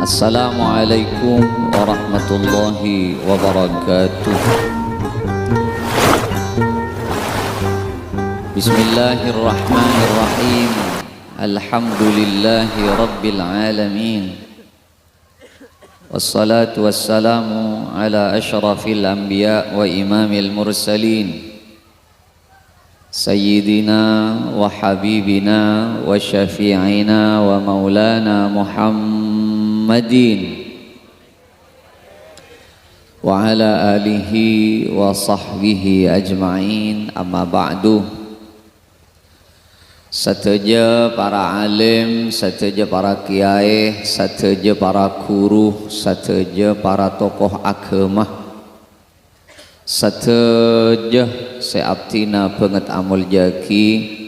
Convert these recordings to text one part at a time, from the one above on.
Assalamualaikum warahmatullahi wabarakatuh. Bismillahirrahmanirrahim. Alhamdulillahi rabbil alamin. Wassalatu wassalamu ala asyrafil anbiya wa imamil mursalin, Sayyidina wa habibina wa syafi'ina wa maulana Muhammadin wa ala alihi wa sahbihi ajma'in. Amma ba'du. Sateja para alim, sateja para kiai, sateja para guru, sateja para tokoh agama, sateja seabtina banget amul jaki,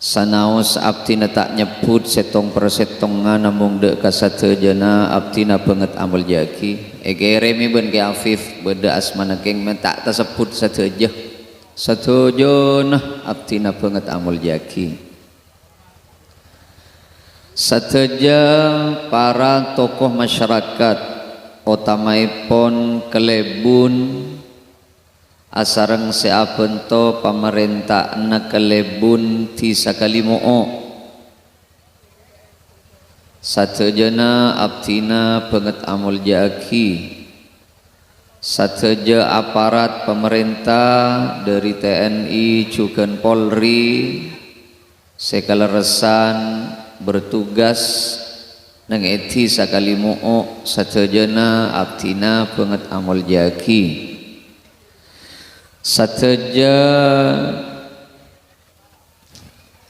sanaos abtina tak nyebut setong persetongan namung dek kasatejana abtina banget amul jaki. Remi ben ke Afif beda asmana keng tak tersebut sateja. Satujun abtina banget amul jaki. Sateja para tokoh masyarakat utamaipun kelebun asareng seabento pamerintah na kelebun ti sakalimoo. Satejana abtina banget amul jaki. Sateja aparat pemerintah dari TNI juga Polri sekaleresan bertugas nang eti sakalimoo. Satejana abtina banget amul jaki. Sateja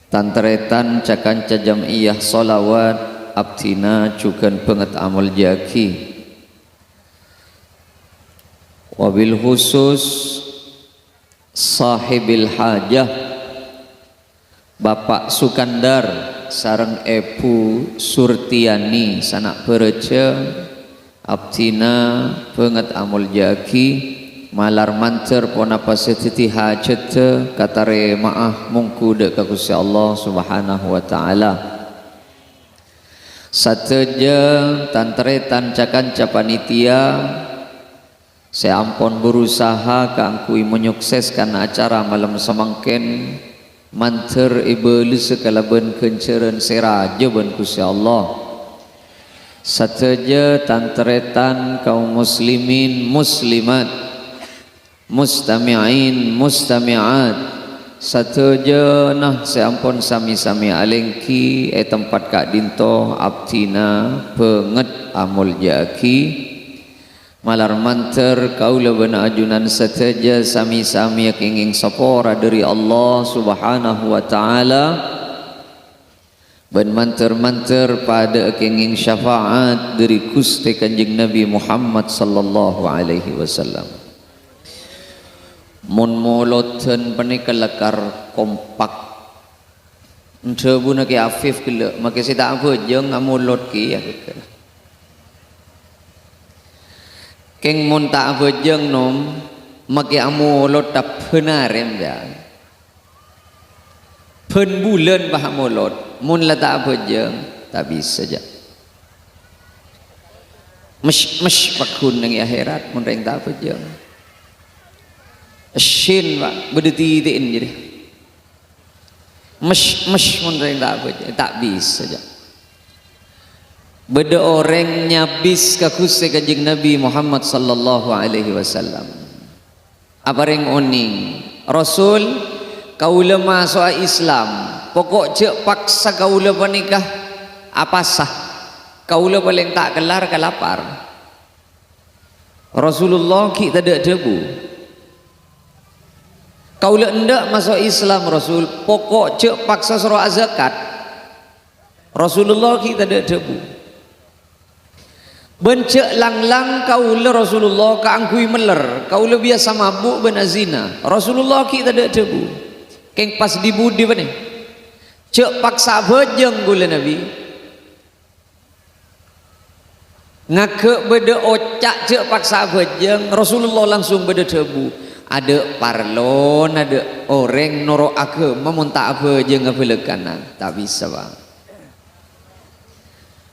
tantretan cakanca jamiyah sholawat abtina juga banget amul jaki. Wabil khusus sahibil hajah Bapak Sukandar sareng Epu Surtiani sanak bereja abtina banget amul jaki. Malar mancer pon apa setiti hajat katare maah mungku dek Gusti Allah Subhanahu wa taala. Sateja tantretan cakanca panitia seampun berusaha kangkui menyukseskan acara malam semangken manter ibeli sekalaben kenceren seraja ben Gusti Allah. Sateja tantretan kaum muslimin muslimat, mustami'in mustami'at, sateja nah seampun sami-sami alengki tempat kak dinto abtina banget amul jaki. Malar manter kaula bena ajunan sateja sami-sami kenging sapora dari Allah Subhanahu wa taala. Ben manter-manter pada kenging syafaat dari Gusti Kanjeng Nabi Muhammad sallallahu alaihi wasallam. Mun moloten panika lekar kompak. Entebuna ke Afif kele make sita apa jeung amulot ki ya. Keng mun tak bejeng nom make amulot tak penarem ja. Pen bulan bah amulot mun la tak bejeng tak bisa ja. Mesh pakun nang akhirat mun reng tak bejeng. Shin pak berdetitin jadi. Mesh mun reng tak bejeng tak bisa ja. Beda orang nyabis ka Gusti Kanjeng Nabi Muhammad sallallahu alaihi wasallam. Apa reng oning Rasul kaula masuk Islam pokok cek paksa kaula panikah apa sah kaula paling tak kelar kalapar. Rasulullah kita tak debu kaula ndak masuk Islam Rasul pokok cek paksa suruh zakat. Rasulullah kita tak debu bencek lang-lang kaula Rasulullah kaangkui meler kaula biasa mabuk bena zina. Rasulullah kita tak debu keng pas dibudi bane cek paksa bejeng gula Nabi ngake beda ocak cek paksa bejeng Rasulullah langsung beda debu. Ada parlon ada orang norok agama mun tak bejeng ngapelekan tak bisa bang.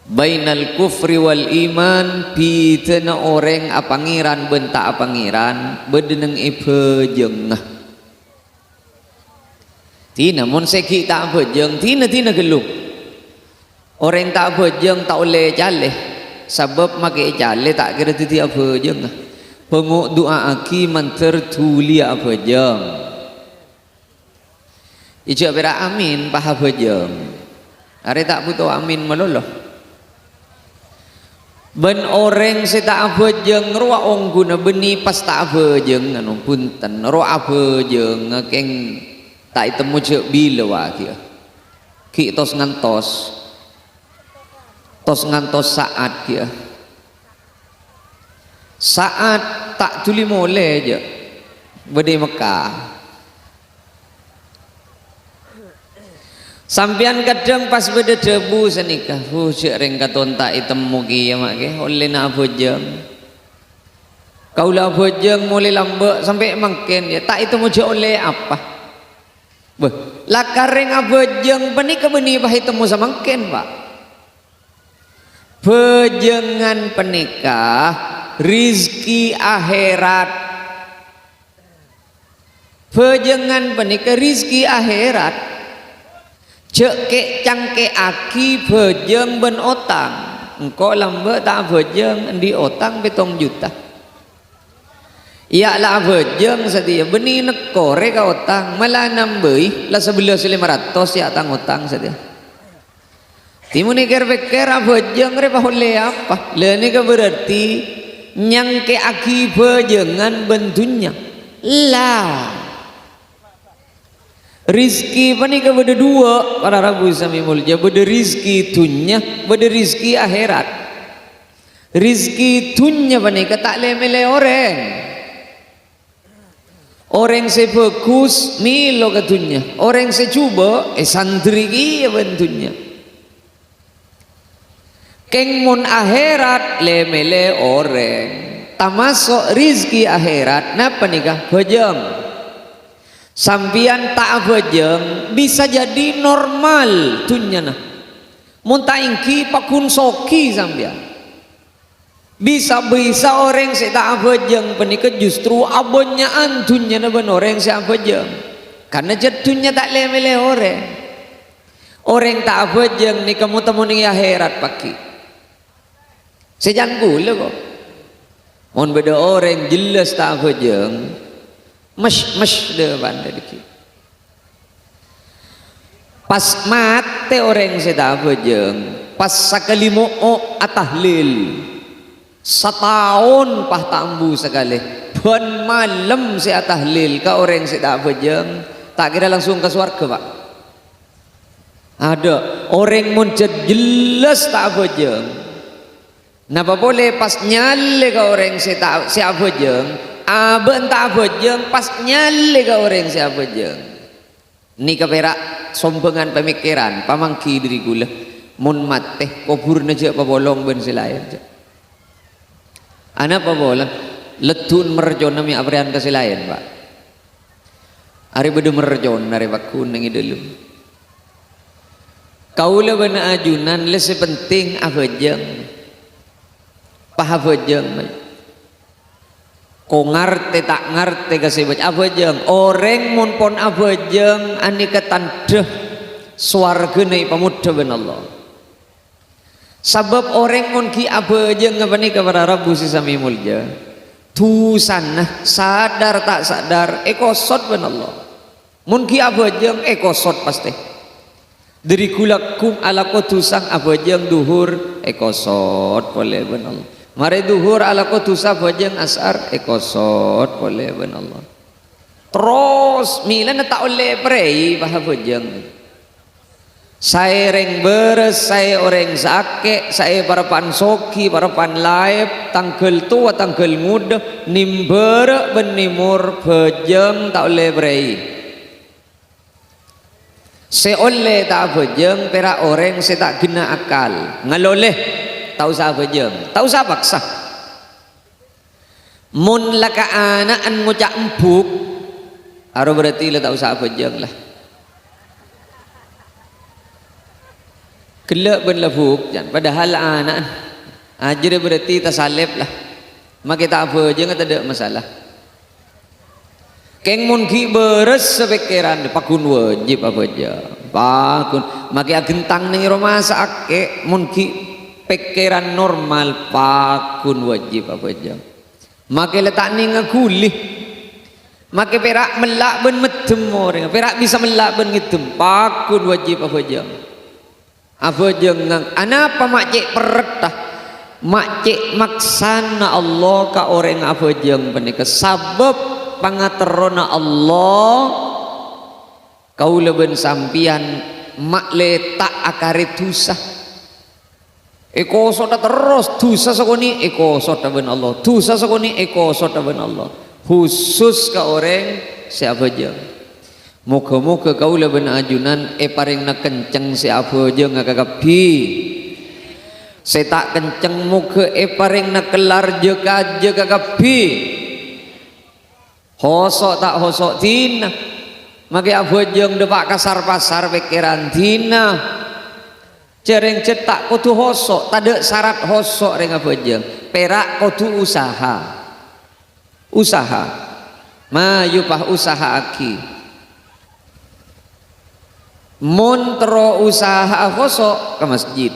bainal kufri wal iman pitana orang apangiran benta apangiran bedeneng ipejeng tina mun seki tak bejeng tina geluk orang tak bejeng tak oleh jaleh sebab make jaleh tak kira tiap bejeng penguk doa aki man tertulia bejeng ijo bera amin paha bejeng are tak butuh amin meloloh ben orang se tak bejeng ruak ongguna beni pas tak bejeng anu punten ruak bejeng ngakeng tak temu cek bila wa kia ki tos ngantos saat kia saat tak tuli mole je bede Mekah sampian kadang pas beda debu senikah cek reng katon tak itemu ki mak ke oleh nak bojeng kaulah bojeng mulai lambat sampai makin ya tak itemu cek oleh apa beh lakar reng abojeng beni ke beni bah itemu sama makin pak bejengan penikah rizki akhirat bejengan penikah rizki akhirat cek ke cangke aki bejeng ben otang engkau lambat tak bejeng di otang betong juta ya lah bejeng sedia beni nekore ka otang malah nambei lah 11.500 ya tang otang sedia timun iker beker bejeng re bahole apa le ni ka berarti nyangke aki bejengan bentunya lah rizki panika beda dua para rabu sami mulja beda rizki dunya beda rizki akhirat rizki dunya panika tak lemele orang se fokus milo ke dunya orang se cuba santri ki bentunya keng mun akhirat lemele orang tamasuk rizki akhirat napa nikah bejeng sampian tak bejeng bisa jadi normal dunyana mun tak ingki pakun soki sampian bisa orang se tak bejeng penika justru abonyaan dunyana ben orang se bejeng karena jatuhnya tak lemele orang tak bejeng ni kamu temu ni akhirat paki sejangku le kok mun beda orang jelas tak bejeng mesh de banda dikit pas mate orang sedang bejeng pas sakali mo'o atahlil setahun pah tambu sekali ben malam si atahlil ka orang sedang bejeng tak kira langsung ke surga pak ada orang muncul jelas tak bejeng napa boleh pas nyale ka orang si bejeng aben tak bejeng pas nyale ke orang siapa jeng ni keperak sombengan pemikiran pamangki diri gula mun mate kubur naja pabolong ben silayan ana pabolang letun merjon nami abrian ke silayan pak ari bedu merjon ari bakun nang idelu kaula bana ajunan lese penting abejeng paha bejeng ko ngarte tak ngarte kasih baca abejeng orang mun pon abejeng ani ketandeh swarga nai pamuda ben Allah sebab orang mun ki abejeng apa ni kepada Rabu sami mulja tu sana sadar tak sadar ekosot ben Allah mun ki abejeng ekosot pasti dari kulakum ala kotusang abejeng duhur ekosot boleh ben Allah mari duhur ala kotusa bajeng asar ekosot boleh ben Allah terus milan tak oleh prei bah bajeng saya reng beres saya orang sakit saya parapan soki parapan laib tangkel tua tangkel muda nimber benimur bajeng tak oleh prei se oleh tak bajeng perak orang se tak guna akal ngaloleh tahu sah bejeng tahu sah paksa mun laka anaan ngucak empuk aro berarti lah tahu sah bejeng lah kelak ben labuk jan padahal anak ajar berarti tasalib lah maka tak apa je tak ada masalah keng mun ki beres sepikiran pakun wajib apa aja pakun maka gentang ning rumah sakit mun ki pikiran normal pakun wajib apa aja maka letak ning ngulih maka perak melak ben medem orang perak bisa melak ben ngedem pakun wajib apa aja anapa makcik peretah makcik maksana Allah ka orang apa jeng benika sabab pangaterona Allah kau leben sampian mak letak akari dosa eko sota terus dosa sakoni eko sota ben Allah dosa sakoni eko sota ben Allah khusus ka orang siapa jeng muka-muka kau leben ajunan paring na kenceng siapa jeng ngakakapi saya tak kenceng muka paring na kelar jeka kakapi hosok tak hosok tina maka apa jeng depak kasar pasar pikiran tina cereng cetak kutu hosok tak ada syarat hosok ring apa jeng perak kutu usaha mayupah usaha aki montro usaha hosok ke masjid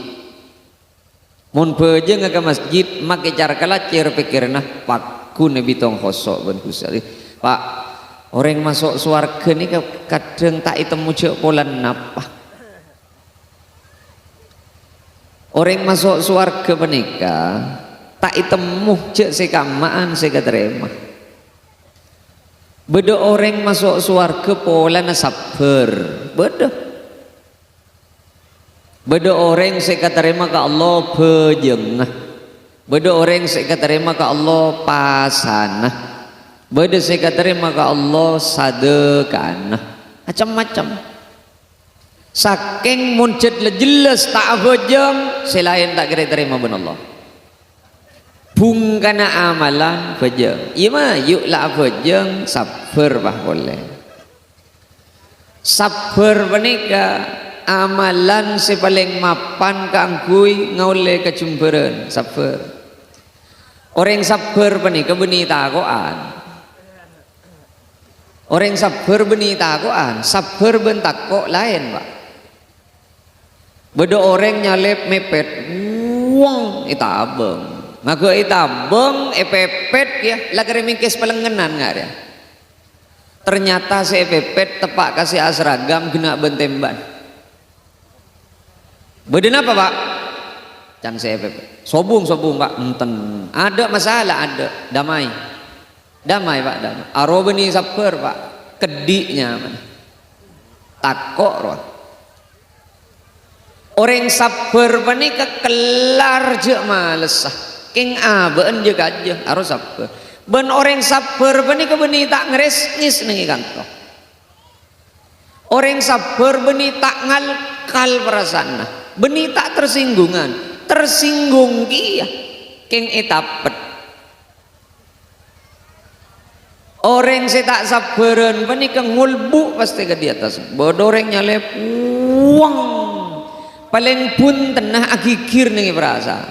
mun bejeng ke masjid make cara kelacir pikirna pak kun bitong hosok ben kusali pak orang masuk surga ni kadang tak itemu cek polan napa orang masuk surga menikah tak itemu cek sekamaan sekaterema beda orang masuk surga polan sabar beda orang sekaterema ke Allah bejengah beda orang sekaterema ke Allah pasanah beda sekaterema ke Allah sadekana macam-macam saking muncet jelas tak bejeng selain tak kira terima ben Allah bungkana amalan bejeng iya mah yuk lah bejeng sabar bah boleh sabar menikah amalan si paling mapan kangkui ngaule kecumberan sabar orang sabar menikah beni takoan orang sabar beni takoan sabar ben takok lain pak beda orang nyalep mepet uang itabeng maka itabeng epepet ya lagi remingkes pelengenan nggak ya ternyata si epepet tepak kasih asragam kena bentemban beda apa pak can si epepet sobung pak enten ada masalah ada damai pak damai arobeni sabar pak kediknya mana takok roh orang sabar pani kekelar je malesah king aben je aja harus sabar ben orang sabar pani kebeni tak ngeresnis nengi kanto orang sabar beni tak ngalkal perasaan beni tak tersinggung kia king etapet orang saya tak sabaran beni ngulbu pasti ke di atas bodoreng nyalep uang paling pun tenah agikir nengi perasa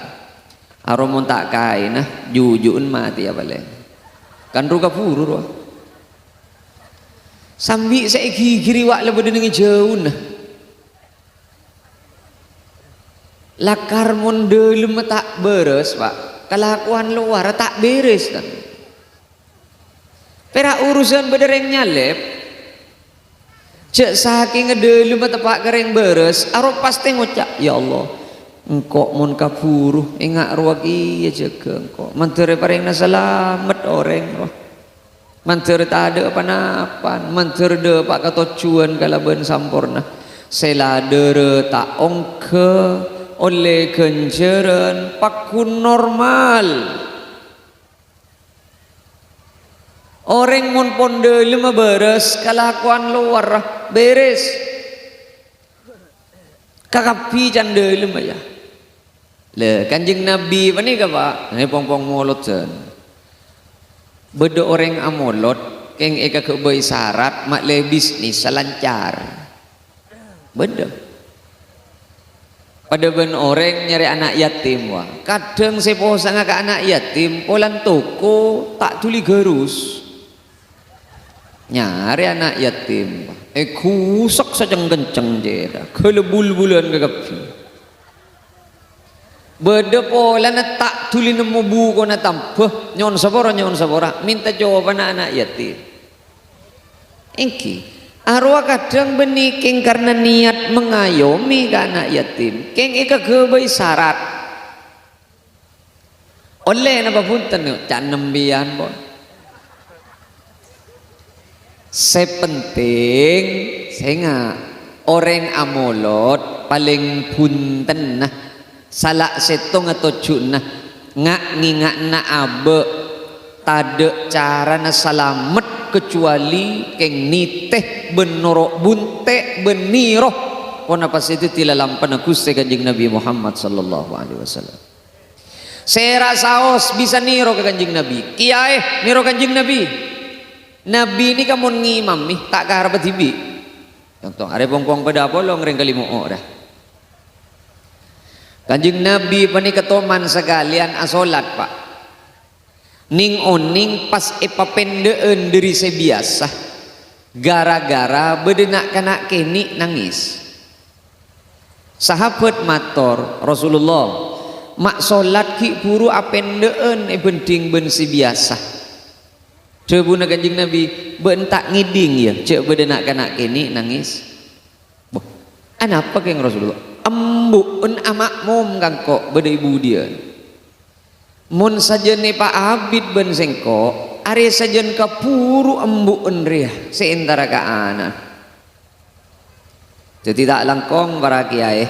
aromun tak kain jujun mati ya paling kan ruka puru sambil saya gigiri wak lebih dengan jauh lakar mundelum tak beres pak kelakuan luar tak beres kan perak urusan bedereng nyalep cek saking ngedelum tepak kering beres arop pasti ngucap ya Allah engkau mun kapuru ingat ruagi ya jaga engkau menteri paring selamat orang roh menteri tak ada apa-apa menteri de pak kata cuan kalaban sampurna seladere tak ongke oleh kenceran pakun normal orang mun ponde lima beres kelakuan luar beres kakapi cande lima ya le kanjeng Nabi pani ka pak ini pong molot jen beda orang amolot keng eka kebai syarat mak le bisnis selancar beda pada ben orang nyari anak yatim wah. Kadang sepo sangat ke anak yatim, polan toko tak tuli gerus. Nyari anak yatim. Kusak sajang kenceng jeda, kelebul-bulan kegapi. Beda polan tak tuli nemu buku na tampah, nyon sabora, minta jawaban anak yatim. Engki. Arwah kadang beniking karena niat mengayomi ke anak yatim. Keng ika kebai syarat. Oleh napa punten yuk, canem bian pun. Sepenting, saya orang amolot paling punten nah. Salak setong atau cunah ngak ngingak na abe tade cara na salamet kecuali keng niteh benorok bunte beniroh pun apa situ tilalam panakuste kanjeng Nabi Muhammad sallallahu alaihi wasallam. Saya rasaos bisa niro ke kanjeng Nabi. Kiai niro kanjeng Nabi. Nabi ini kamu ngimam nih tak kahar betibi. Contoh are bongkong pada apa lo ngereng kali mo dah. Kanjeng Nabi pani ketoman sekalian asolat pak. Ning oning pas epapendeen dari sebiasa gara-gara bedenak kanak keni nangis. Sahabat mator Rasulullah mak solat ki puru apendeen penting ben sebiasa. Coba kanjeng Nabi bentak ngiding ya cek bedenak kanak keni nangis. Boh, anapa keng Rasulullah? Embuun amak mom kangko beda ibu dia. Mun sajen ni Pak Abid ben sengko are sajen kapuru embuun ria seintara ka anak. Jadi tak langkong para kiai.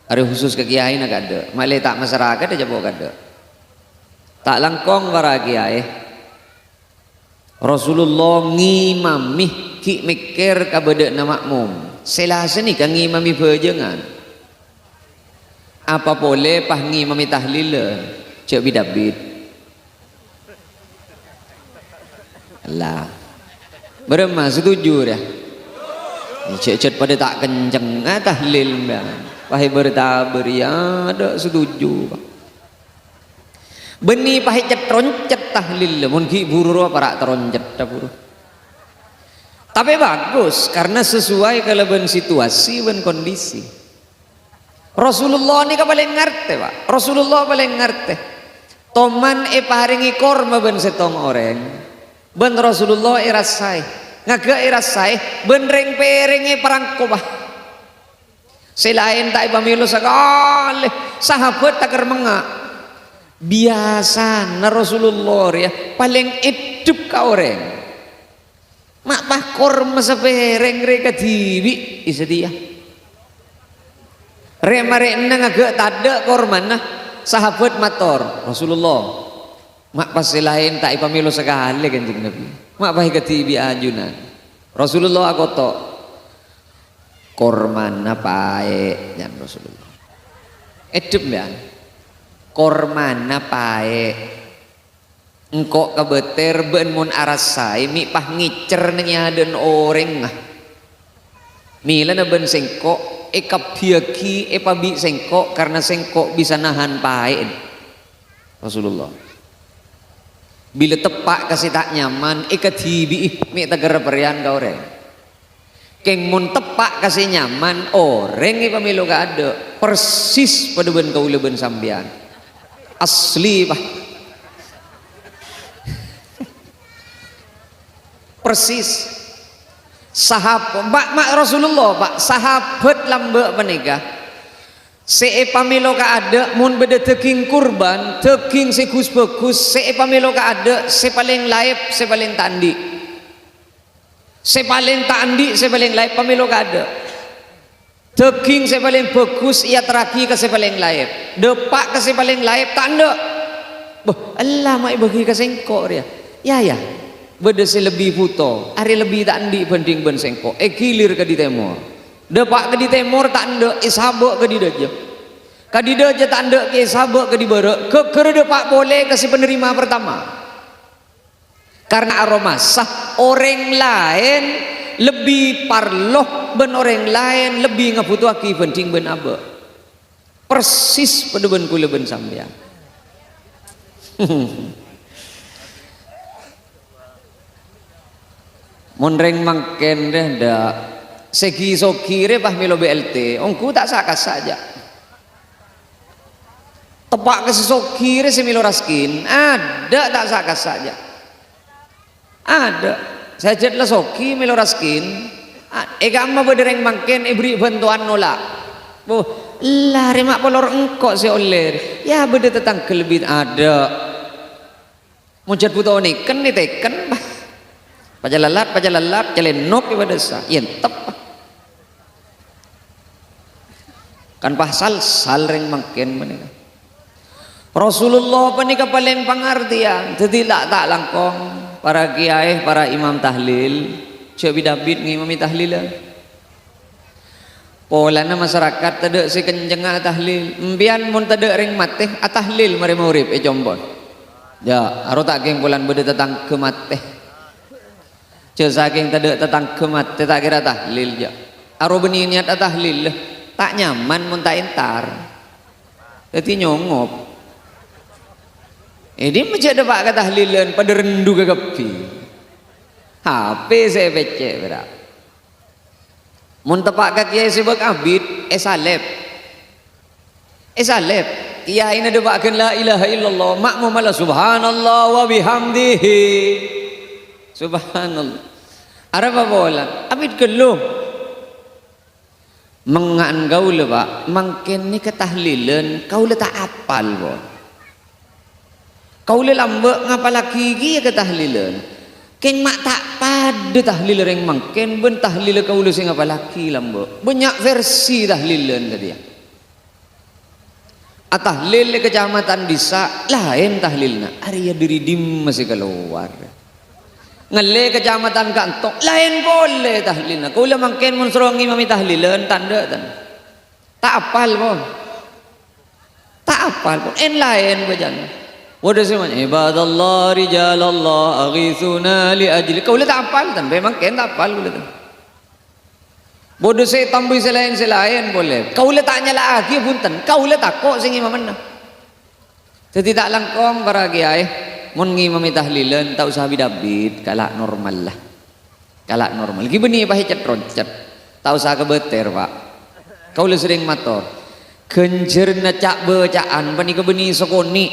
Are khusus ke kiai nak ada. Malai tak masyarakat aja bawa kada. Tak langkong para kiai. Rasulullah ngimami ki mikir ka beda na makmum. Selasa ni kan ngimami bejengan. Apa boleh pah ngimami tahlil cek bidabid. Lah. Berema setuju dah. Cek pada tak kenceng tahlil dah. Pahai bertabar ya ada setuju. Beni pahai cetroncet tahlil mun ki buru para teroncet dah buru. Tapi bagus karena sesuai kelebihan situasi dan kondisi. Rasulullah ini paling ngerti pak. Rasulullah paling ngerti. Toman paringi korma ben setong orang. Ben Rasulullah irasai. Ngaga irasai. Ben reng pereng perangko bah. Selain tak pamilu sekali. Sahabat tak kermenga. Biasa na Rasulullah ya paling hidup ka orang. Mak pakor masa pereng reka tibi isa dia. Remare nang agak tada korman nah sahabat mator Rasulullah. Mak pas lain tak ipamilu sekali kanjeng Nabi. Mak pahi ketibi ajunan. Rasulullah aku tok korman pae jan Rasulullah. Edep ya. Korman pae. Engkau kebeter ben mun arasai mi pah ngicer nyaden orang ngah. Mila na ben sengkok ekap biaki epabi sengkok karena sengkok bisa nahan pae. Rasulullah. Bila tepak kasih tak nyaman ekatibi mi tagar perian ka orang. Keng mun tepak kasih nyaman orang pamilu ka ada persis pada ben kaula ben sambian. Asli pah. Persis sahabat mak Rasulullah pak sahabat lambek menikah seepamilo ka ada mun beda teking kurban teking sekus bekus seepamilo ka ada sepaling laip sepaling tandi sepaling laip pamilo ka ada teking sepaling bekus ia teraki ke sepaling laip depak ke sepaling laip tanda boh Allah mai bagi ka sengkok dia ya beda lebih puto hari lebih tak andi banding ben sengko kilir ke di timur depak ke di timur tak anda ishabok ke di daja tak anda ke ishabok ke di barat ke depak boleh kasih penerima pertama karena aroma sah orang lain lebih parloh ben orang lain lebih ngabutuh aki banding ben abe persis pada ben kula ben sampean. Monreng mangken deh dak segi sokire pah milo BLT ongku tak sakas saja tepak ke sesokire semilo raskin ada tak sakas saja ada saya jadlah soki milo raskin gamma bedereng mangken beri bantuan nolak boh lah remak polor engkok si oler ya beda tetang kelebih ada muncul puto ni ken ni teken pajalalat jalenok ibadah sah yentep kan pasal salreng makin menika Rasulullah panika paling pengertian jadi tak langkong para kiai para imam tahlil Cik David ngimami tahlil polana masyarakat tadek si kenjenga tahlil mbian mun tadek ring mateh tahlil mari urip jombon ya aro tak geng bulan bede tetang ke mateh Cik saking tadek tetang ke mateh tak kira tahlil ja aro beni niat tahlil tak nyaman mun tak entar jadi nyongop ini macam ada pak kata tahlilan pada rendu ke kepi HP saya becek berak mun tepak ke kiai sebab abid salep kiai ini ada bakkan la ilaha illallah makmum ala subhanallah wa bihamdihi subhanallah ada apa bola abid keluh mengan gaul pak mungkin ni ketahlilan kau le tak apal bo kau le lambek ngapalaki gi ketahlilan keng mak tak pada tahlil reng mungkin ben tahlil kau le sing ngapalaki lambek banyak versi tahlilan tadi ya tahlil le kecamatan desa lain tahlilna area diridim masih keluar ngele kecamatan kantong lain boleh tahlilna kau le mangken mun suruh ngimami tahlilan tanda tak apal pun lain bajan wadah semuanya ibadallah rijalallah aghithuna li ajli kau le tak apal tan memang ken tak apal kau le bodoh saya tambah selain boleh kau le tak nyala lagi punten kau le takok sing imamna jadi tak langkong para kiai mun ngimami tahlilan tak usah bidabit kalak normal lagi benih apa hecet roncet tak usah kebeter pak kau le sering motor kenjerna cak bacaan pani kebeni sokoni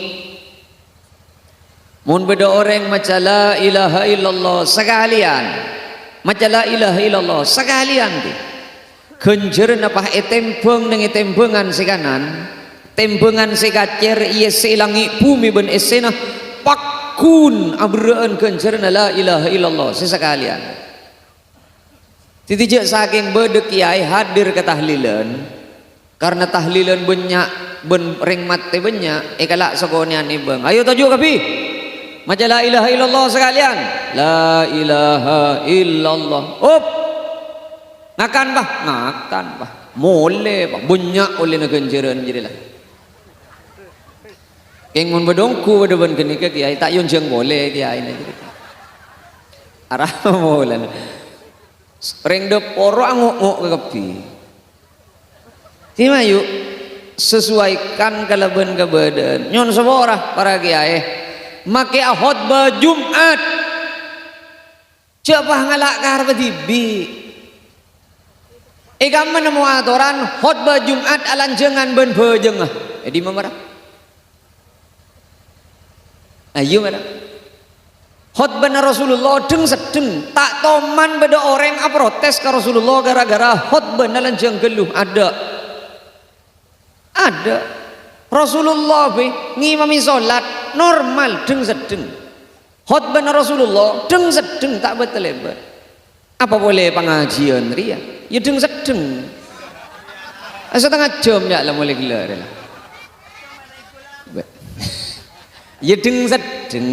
mun beda orang maca la ilaha illallah sekalian maca la ilaha illallah sekalian ti kenjerna pah etempeng dengan tempengan si kanan tempengan si kacer iya selangi bumi ben esena pakun abraan kencerna la ilaha illallah sesekalian titijak saking bedek kiai hadir ke tahlilan karena tahlilan banyak ben ring mate banyak kalak sokonian ibang ayo tajuk kapi maca la ilaha illallah sekalian la ilaha illallah up ngakan bah boleh bah banyak oleh kenceran jadilah keng mun bedongku bedeban kenika kiai tak yun jeng boleh kiai ini arah molan ring de poro ngok ke kepi tima yuk sesuaikan kalaban ke badan nyon seborah para kiai make khutbah Jumat coba ngalak karep tibi ikam menemu aturan khutbah Jumat alanjengan ben bejengah jadi memerah ayo mana khutbah Rasulullah deng sedeng tak toman beda orang protes ke Rasulullah gara-gara khutbah lanjang geluh ada Rasulullah ngimami solat normal deng sedeng khutbah Rasulullah deng sedeng tak betul-betul apa boleh pengajian ria ya deng sedeng setengah jam ya lah mulai gila lah ya deng sedeng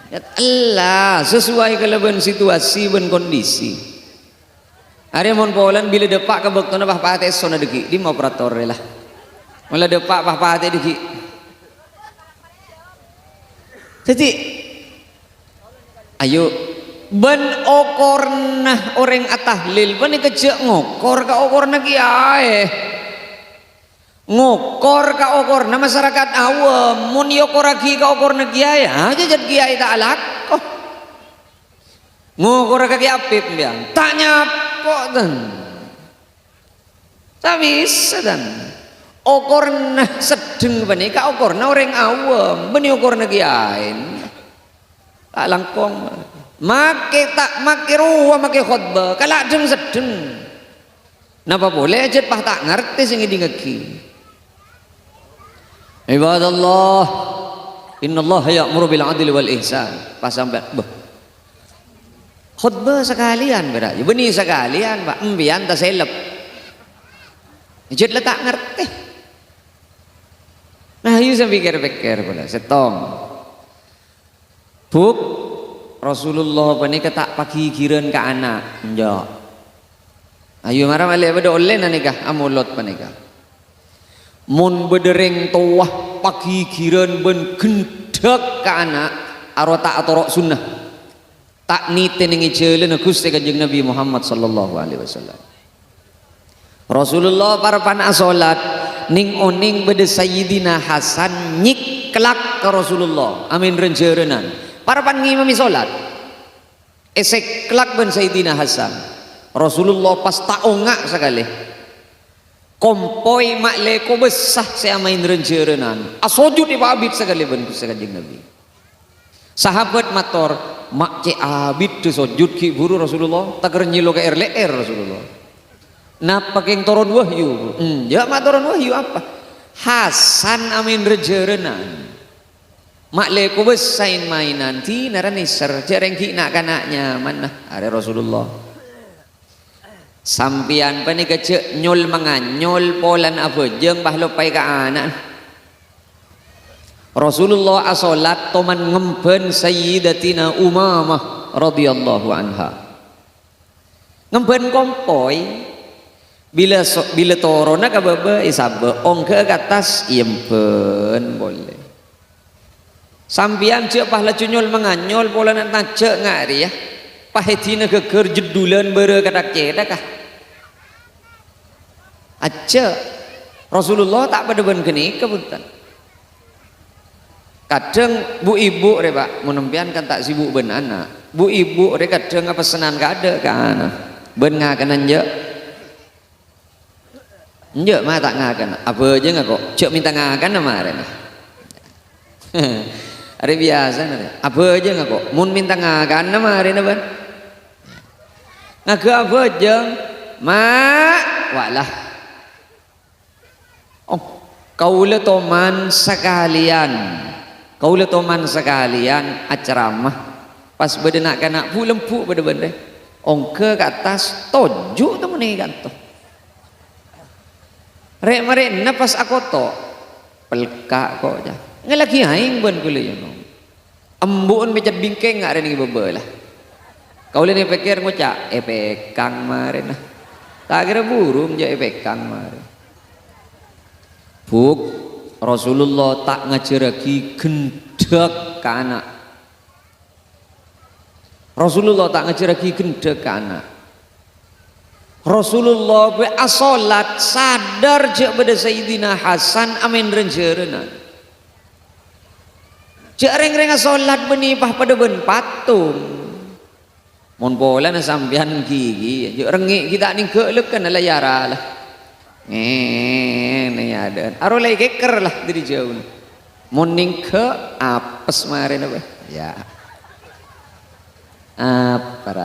ya Allah sesuai kalaban situasi dan kondisi hari mon polan bila depak ke baktona bah pate sona deki di mau operator lah mula depak bah pate deki jadi ayo ben okorna orang atahlil ben kejak ngokor ka okorna kiai ngokor ka okor na masyarakat awam mun yokor lagi ka okor na kiai aja jad kiai tak alak oh ngokor ka kiai apip biang tak nyapok dan tapi sedan okor na sedeng bani ka okor na orang awam bani okor na kiai tak langkong make tak make ruwa make khutbah kalak deng sedeng napa boleh jet pah tak ngerti sing ngeki Ibadallah innallaha ya'muru bil 'adli wal ihsan pas sampai khutbah sekalian berak benih sekalian Pak embian ta selep jet letak ngerti nah you saya pikir-pikir pula setong buk Rasulullah pani ketak pagi giren ka anak njok ayo marah balik pada olen nikah amulot panikah mun bedereng towah pagi giren ben gendek ka anak arota atorok sunnah tak nite ning jelen Gusti Kanjeng Nabi Muhammad sallallahu alaihi wasallam Rasulullah parapan salat ning oning bede Sayyidina Hasan nyiklak ke Rasulullah amin renjerenan parapan ngimami salat esek klak ben Sayyidina Hasan Rasulullah pas taongak sekali kompoi makleko besah saya main renjerenan asojud di abid sekali ben Kanjeng Nabi sahabat mator mak ce abid tu sujud ki buru Rasulullah tak nyilo ke RLR Rasulullah napa keng turun wahyu ya mak turun wahyu apa Hasan amin renjerenan makleko besah mainan ti naranisar jareng ki nak kanaknya mana ada Rasulullah sampian pani kecek nyol manganyol polan apa jeng bah lopai ka anak Rasulullah asolat toman ngemben Sayyidatina Umamah radhiyallahu anha ngemben kompoi bila torona ka baba isabe ong ke atas yempen boleh sampian cek pahla cunyol manganyol polan nak cek ngari ya pahetina geger jedulan bere kadak cedakah aja Rasulullah tak pada ben kene kepunten kadang bu ibu re Pak menempian kan tak sibuk ben anak bu ibu re kadang pesenan kada kan ben ngakanan je nje mah tak ngakan apa aja enggak kok cek minta ngakan kemarin ada biasa apa aja enggak kok mun minta ngakan kemarin ben ngaga apa aja mak walah oh kaula toman sekalian aceramah pas bedenak kanak pu lempuk bede bende ongke ke atas tojuk tu meni kanto rek marena pas aku to pelkak kok ja ngelagi aing ben kule yo embun becet bingkeng ngak rene bebelah kaula ni pikir ngocak epekang marena tak kira burung je epekang marena buk Rasulullah tak ngajaraki gendek ke anak Rasulullah tak ngajaraki gendek ke anak Rasulullah be asolat sadar je pada Sayyidina Hasan amin renjerenan je reng-reng asolat benipah pada ben patung mon pola na sambian gigi je rengik kita ning keuleukeun layara lah nih ada arolai keker lah dari jauh muning ke apes kemarin apa ya apa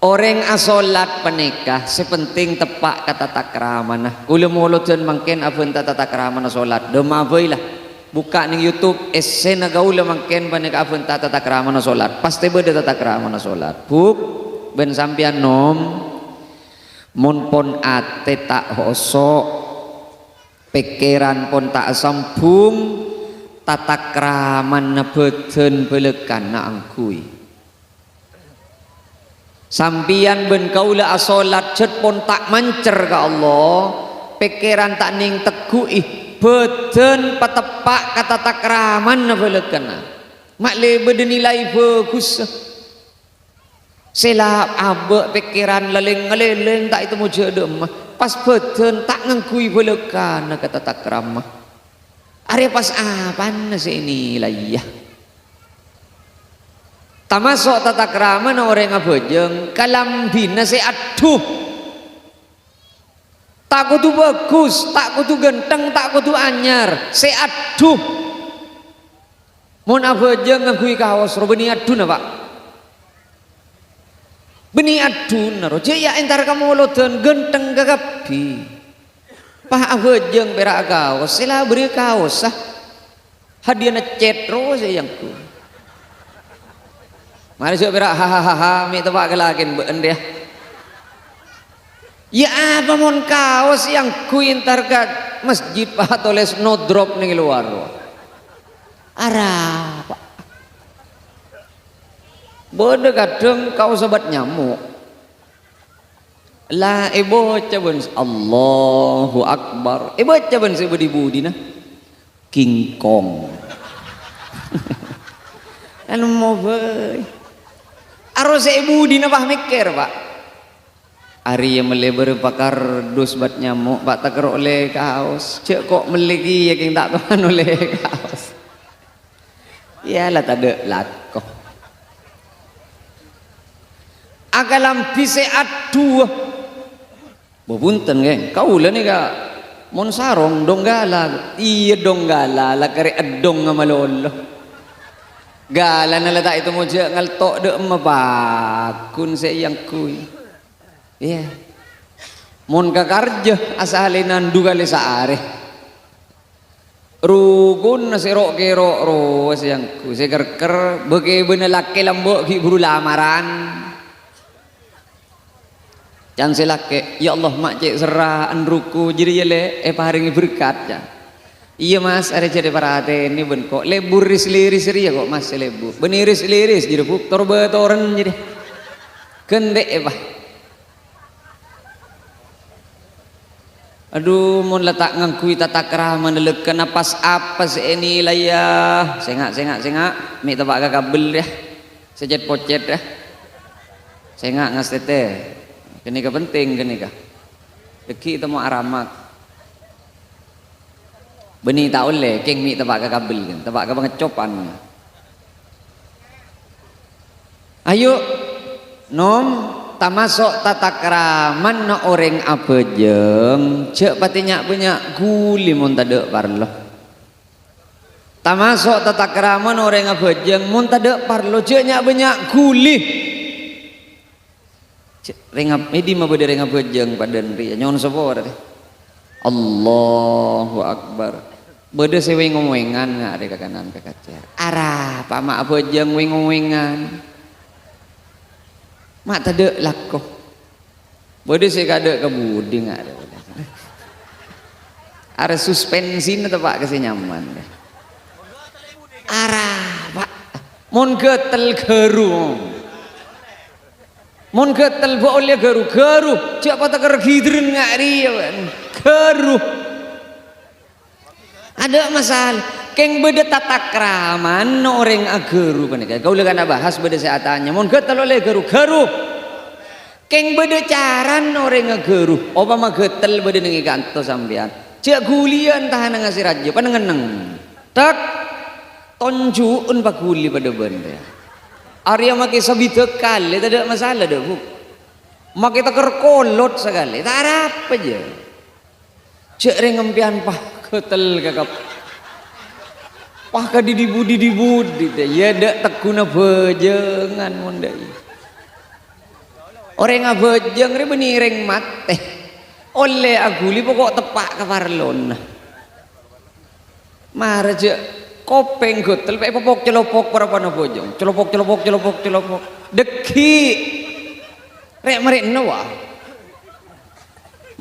orang asolat penikah sepenting tepak kata takrama nah kula mulutun mangken abun tata takrama na solat demavei lah buka ning YouTube esena gaula mangken panika abun tata takrama na solat pasti beda tata takrama na solat buk ben sampean nom mun pon ate tak hosok pikiran pon tak sambung tata kraman beden belekan na angkui sampian ben kaula asolat jet pon tak mancer ka Allah pikiran tak ning teguh beden patepak kata takraman na belekan mak le beden nilai bagus selap abek pikiran leleng-leleng tak itu mau jodoh mah pas beten tak ngangkui belekan kata tak ramah. Are pas apa ini lah iya. Tamasok tata krama na orang ngabejeng kalambina se aduh. Tak kudu bagus, tak kudu genteng, tak kudu anyar, se aduh. Mun abejeng ngangkui kaos ro beni aduh na Pak. Beni aduh na ro ya entar kamu loden genteng gagapi. Pah abejeng perak kaos, sila beri kaos sah. Hadiah na cet ro sayangku. Mari sok berak hahaha mi tebak kelakin beun dia. Ya apa mon kaos yang ku intar ke masjid Pak tulis no drop ning luar. Arah Pak. Bode kadang kau sobat nyamuk. La ibu caben Allahu Akbar. Ibu caben sebudi budina. King Kong. Anu mau boy. Aros ibu dina bah mikir Pak. Ari yang melebar pakar dus bat nyamuk Pak takar oleh kaos. Cek kok melegi ya king tak tuan oleh kaos. Ya lah tak ada lakoh. Agalam bise aduh. Bopunten geng. Kau lah ni kak. Mon sarong donggala. Iya donggala lah kare adong ngamalolo. Gala na lata itu mo je ngaltok de mabakun se yang kui. Iya. Mon kakarja asalinan dugale saare. Rugun na serok kerok ro se yang kui se kerker bege beuna laki lambok ki buru lamaran. Jangan selake ya Allah mak cek serah anruku jadi yele paringi berkat ya. Iya mas, ada jadi paraten ini ben kok lebur liris ya kok mas lebur, beniris liris jadi buk torbetoren jadi, kendek Pak. Aduh, mau letak ngangkui tata krama nelekan napas apa sih ini lah ya, sengak, mi tabak kabel ya, sejat pocet ya, sengak ngas tete, kenika penting kenika, deki itu mau aramak. Beni tak oleh keng mi tabak kabel kan tabak pengecopan. Ayo nom tamasok tata kraman na orang abejeng cek patinya punya guli mun tade parlo. Tamasok tata kraman orang abejeng mun tade parlo cek nya banyak guli. Cek rengap idi mah bade rengap abejeng paden ri nyon sapa Allahu Akbar. Bede sewe ngomengan nggak ada ke kanan ke kacer. Arah pak mak bejeng ngomengan. Mak tade lakoh. Bede se kade ke budi nggak ada. Ada suspensi atau pak kasih nyaman. Arah pak. Mon getel geru. Mon getel boleh geru. Siapa tak kergidren nggak dia geru. Ada masalah keng beda tata kraman no orang ageru kan kau lekan bahas beda seatannya mon getel oleh geru keng beda caran no orang ageru obama getel beda nengi kanto sambian cek gulian tahan ngasih raja panengeneng tak tonjuun pak guli pada benda Arya makai sabit kali tak ada masalah dah bu makai takar kolot sekali tak apa aja cek rengempian pak ketel kakap pah ka dibudi teh ya dak tekuna bejengan mondai orang ngabejeng re beni reng mate oleh aguli pokok tepak ka parlon mare je kopeng gotel pe popok celopok para pana bojong celopok deki rek marekno wa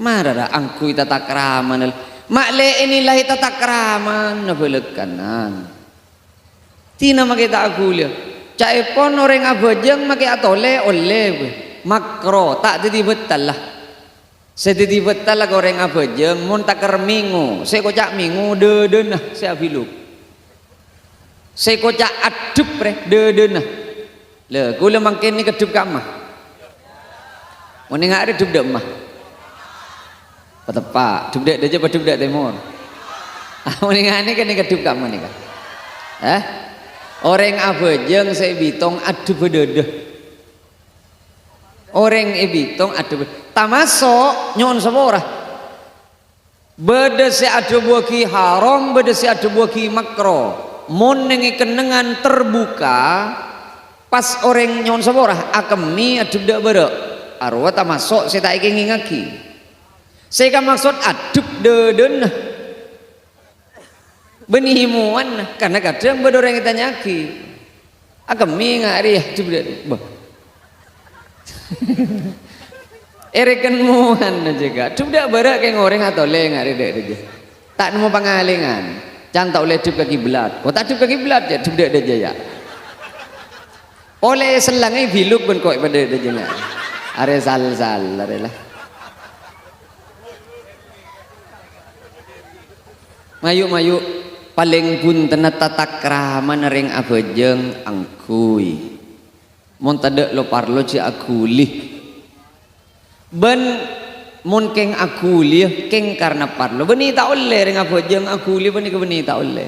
mara angkui tata krama makle inilah tata kraman na belekanan tina makita agulia caipon orang abajeng make atole oleh makro tak jadi betal lah sedidi betal lah orang abajeng mun takar minggu saya kocak minggu de nah saya biluk saya kocak adup re de nah le kula mangkin ni kedup kamah mun ngak ada dup dak mah Petepak, dubdek deje apa dubdek timur? Mendingan ini kan kedup kamu nih kan? Orang abejeng saya bitong adu bededeh. Orang bitong adu tamasok nyon sabora. Beda si adu buaki haram, beda si adu buaki makro. Mon nengi kenengan terbuka pas orang nyon sabora akemi adu dak beda. Arwah tamasok saya tak ingin ngaki. Saya kan maksud adu deden. Benihimuan karena kadang beda orang kita nyaki. Akemi ngari adu dak. Erekan muan juga. Sudah berak kayak ngoreng atau le ngari dek aja. Tak nemu pengalingan. Jangan tak oleh duk kaki belat. Oh tak duk kaki belat ya sudah ada jaya. Oleh selangnya biluk pun kok pada ada jaya. Are sal are lah. Mayu paling pun tenet tatak krama nering abejeng angkui. Mon tadek lo parlo ci akulih. Ben mon keng akulih keng karena parlo. Beni tak oleh ring abejeng akulih beni ke beni tak oleh.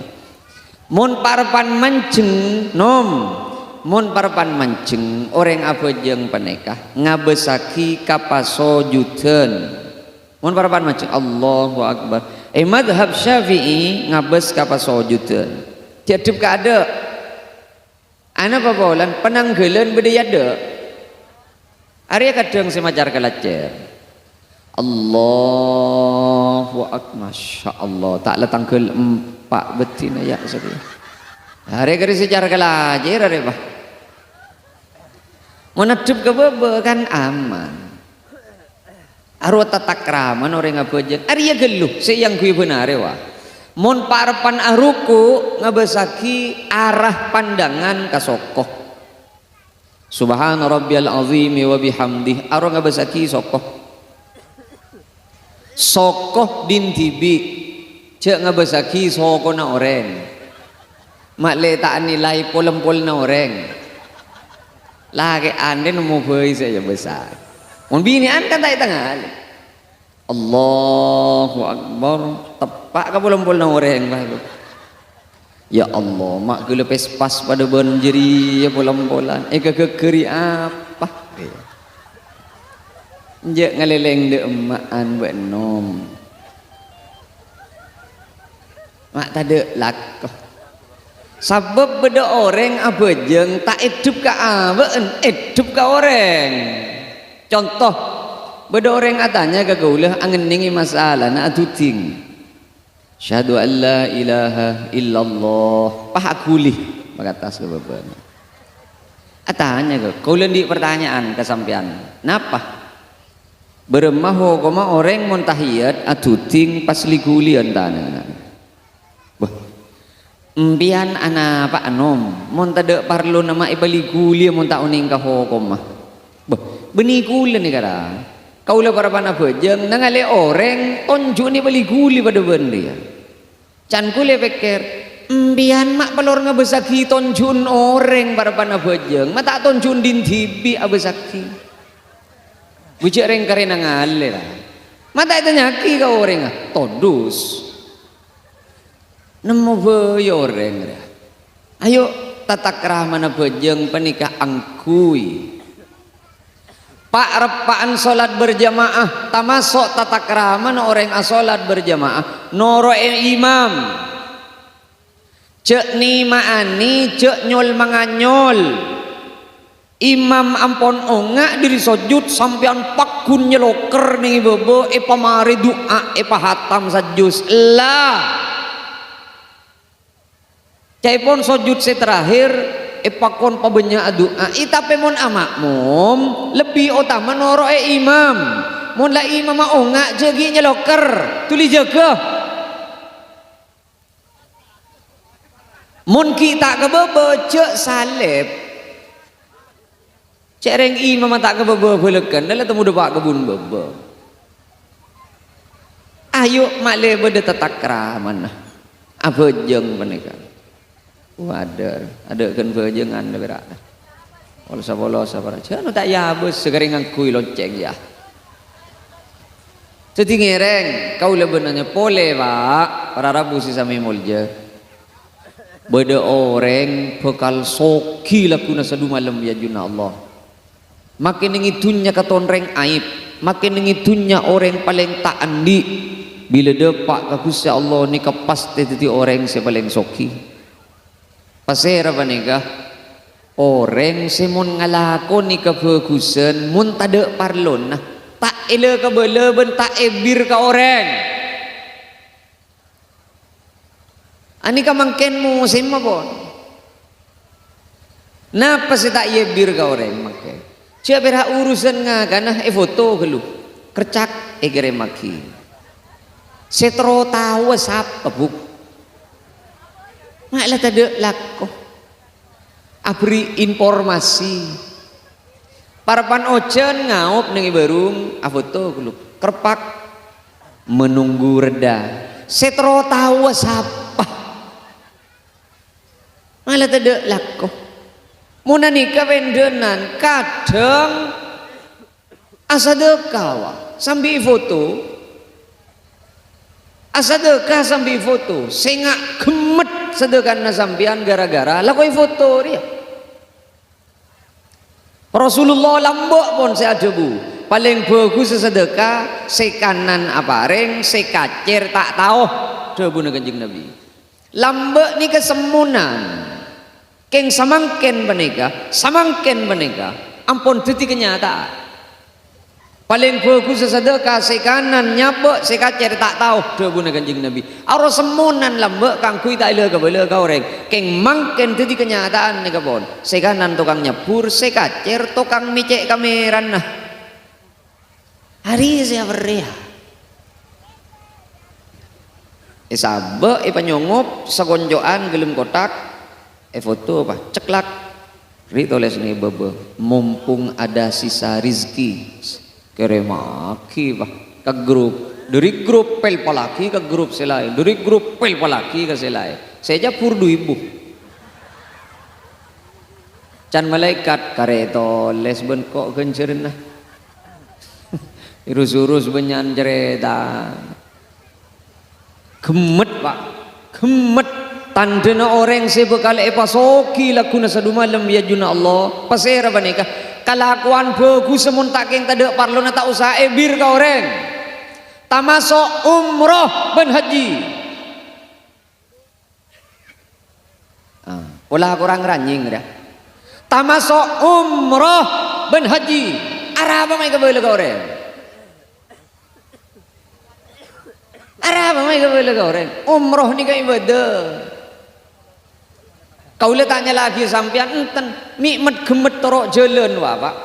Mon parpan manceng nom. Mon parpan manceng orang abejeng panekah ngabesaki kapaso juten. Mon parpan manceng Allahu Akbar. Madhab Syafi'i ngabes kapaso juten. Tiaduk ka ada. Ana pabolan penanggelan beda ada. Arya kadang semajar kelacer. Allahu Akbar. Masya-Allah. Tak letanggel empat betina ya saudara. Arya kari secara kelacer arya bah. Menadub ke bebe kan aman. Arwah tatak raman orang ngabejeng. Arya geluh seyang kui benar wa. Mon parpan aruku ngabesaki arah pandangan ka sokoh. Subhana rabbiyal azim wa bihamdih. Aro ngabesaki sokoh. Sokoh din tibi. Cek ngabesaki sokoh na orang. Mak le tak nilai polem-pol na orang. Lagi ande nemu boi saya besar. Mon bini an kan tak tengah. Allahu Akbar. Tepak ka polem-pol na orang bah. Ya Allah, mak gelepes pas pada banjiri ya polem-polan. Kekeri apa? Je ngaleleng de emaan benom. Mak tade lakoh. Sabab beda orang abejeng tak hidup ka aben, hidup ka orang. Contoh beda orang atanya kagaulah angeningi masalah na atuting. Syahadu an la ilaha illallah. Pahakulih magatas ke bapak. Atanya kau lendi pertanyaan kesampian. Napa? Beremaho koma orang montahiyat atuting pas liguli antana. Mbian ana pak anom mon tade parlo nama ibali guli mon ta uning ka hokom mah beni kulen ni kara kaula para pana bejeng nangale orang tonju ni bali guli pada bendi can kule pikir mbian mak pelor ngabesaki tonjun orang para pana bejeng mata tonjun din tibi abesaki bujek reng kare nangale lah mata itu nyaki ka orang todus nemu boyo orang. Ayo tatak rahmana bejeng penikah angkui. Pak repaan solat berjamaah tamasok tatak rahmana orang asolat berjamaah noro imam. Cek ni maani cek nyol manganyol. Imam ampon onga diri sujud sampean pakun nyeloker nih bobo pamari doa pahatam sajus lah. Caipon sujud terakhir pakon pabenya doa itape mon amakmum lebih utama noro imam mon la imam onga jegi nyeloker tuli jaga mon kita kebebe cek salib cek reng imam tak kebebe belekan dalam temu depak kebun bebe ayo makle bede tatak raman apa jeng menikah ada kan berjengan berak. Wala sabara. Jangan tak ya bos segeringan kui lonceng ya. Jadi ngereng kau lebenarnya pole pak para rabu si sami mulja. Beda orang bekal soki laku nasa du malam ya juna Allah. Makin ngitunya katonreng aib, makin ngitunya orang paling tak andi. Bila depak kakusya Allah ni pasti titi orang si paling soki. Pasera apa nikah? Orang si mun ngalakon ni kebagusan mun tada parlon nah. Tak ele ke bela ben tak ebir ke orang. Ani ka mangkenmu sima pun. Napa sih tak ebir ke orang makai? Cia berhak urusan ngagana foto gelu. Kercak egere maki. Setro tahu siapa buk. Maklah tada lako. Abri informasi. Parapan ocean ngaup nengi barung afoto gelu kerpak menunggu reda setro tahu siapa malah tidak laku muna nikah wendenan kadang asa dekawa sambil foto asa deka sambil foto sengak gemet sedekan sampian gara-gara lakoi foto dia. Rasulullah lambok pun saya debu paling bagus sedekah sekanan apareng sekacir tak tahu debu Kanjeng Nabi lambok ni kesemunan keng samangken menika ampun dadi kenyataan paling bagus sedekah sekanan nyabek sekacir tak tahu debu Kanjeng Nabi aro semunan lambok kang kui tak ile kabele ka oreng keng mangken dadi kenyataan nika pon sekanan tukang nyebur sekacir tukang micek kameran nah hari saya beria sabe panyongop sagonjoan gelem kotak foto apa ceklak ri tulis ni bebe mumpung ada sisa rizki keremaki bah ke grup dari grup pel palaki ke grup selai dari grup pel palaki ke selai saja purdu ibu can malaikat kareto les ben kok gencerna irus-urus benyan cerita gemet pak gemet tandena orang sebekal epasoki lakuna sadu malam ya juna Allah pasera banika kelakuan bagus semun tak keng tada parlona tak usah ebir ka orang tamasuk umroh ben haji pola kurang ranjing dah tamasuk umroh ben haji araba mai ka bela ka orang araba mai ka bela ka orang umroh ni ka ibadah. Kau le tanya lagi sampean enten mikmet gemet torok jalan wa pak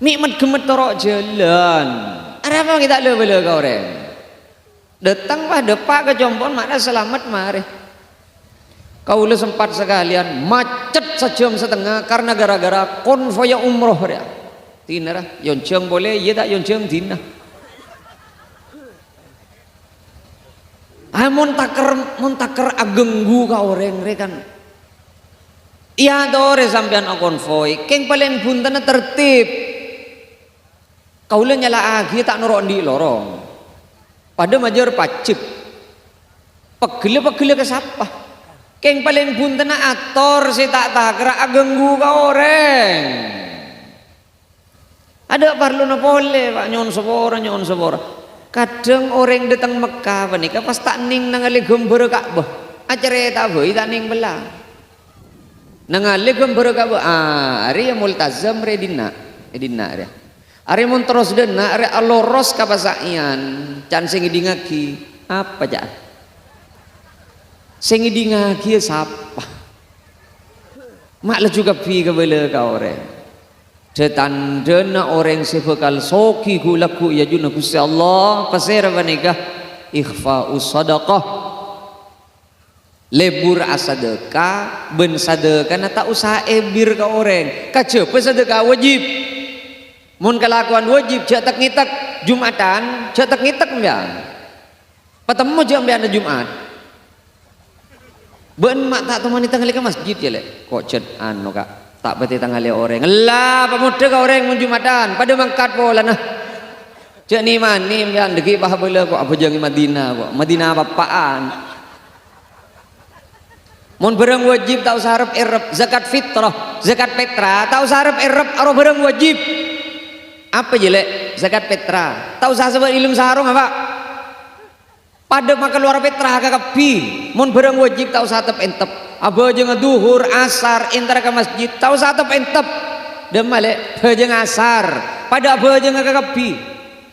mikmet gemet torok jalan apa kita le bela kau orang datang pak depak ke jompon mana selamat mari kau le sempat sekalian macet sejam setengah karena gara-gara konvoy umroh ya tina yonceng boleh iya tak yonceng tina montaker agenggu ka orang rekan iya dore sampean konvoy keng paling buntana tertib kaula nyala agi tak nurok di lorong pada majar pacip pegele ke siapa keng paling buntana ator si tak takra agenggu ka orang ada parlo na pole pak nyon sepora kadang orang datang Mekah menika pas tak ning nangali gambar Ka'bah acare tak boy tak ning belah nangali gambar Ka'bah ari multazam redina dia ari mun terus dena ari aloros ka pasaian can sing ngidingaki apa ja sing ngidingaki sapa mak juga pi ka bela ka orang tandana orang sebekal soki kulaku ya juna Gusti Allah pasera banika ikhfa sadaqah lebur asadeka ben sadeka na tak usah ebir ka orang kacepe sedekah wajib mun kelakuan wajib cetak ngitak Jumatan cetak ngitak mbian patemu jam mbian Jumat ben mak tak temani tanggal ke masjid ya lek kok cet anu kak tak berarti tanggal orang lah pemuda ka orang mun Jumatan pada mangkat pola nah Cek ni mani yang deki bah bela kok apa jangan Madinah kok. Madinah apaan? Mun barang wajib tak usah harap irep zakat fitrah, zakat petra, tak usah harap irep aro barang wajib. Apa jelek zakat petra? Tak usah sebut ilmu sarung apa? Pada makan luar petra kakak pi. Mun barang wajib tak usah tep entep. Aba jeung duhur asar entar ke masjid tak usah tep entep. Demale jeung asar. Pada aba jeung kakak pi.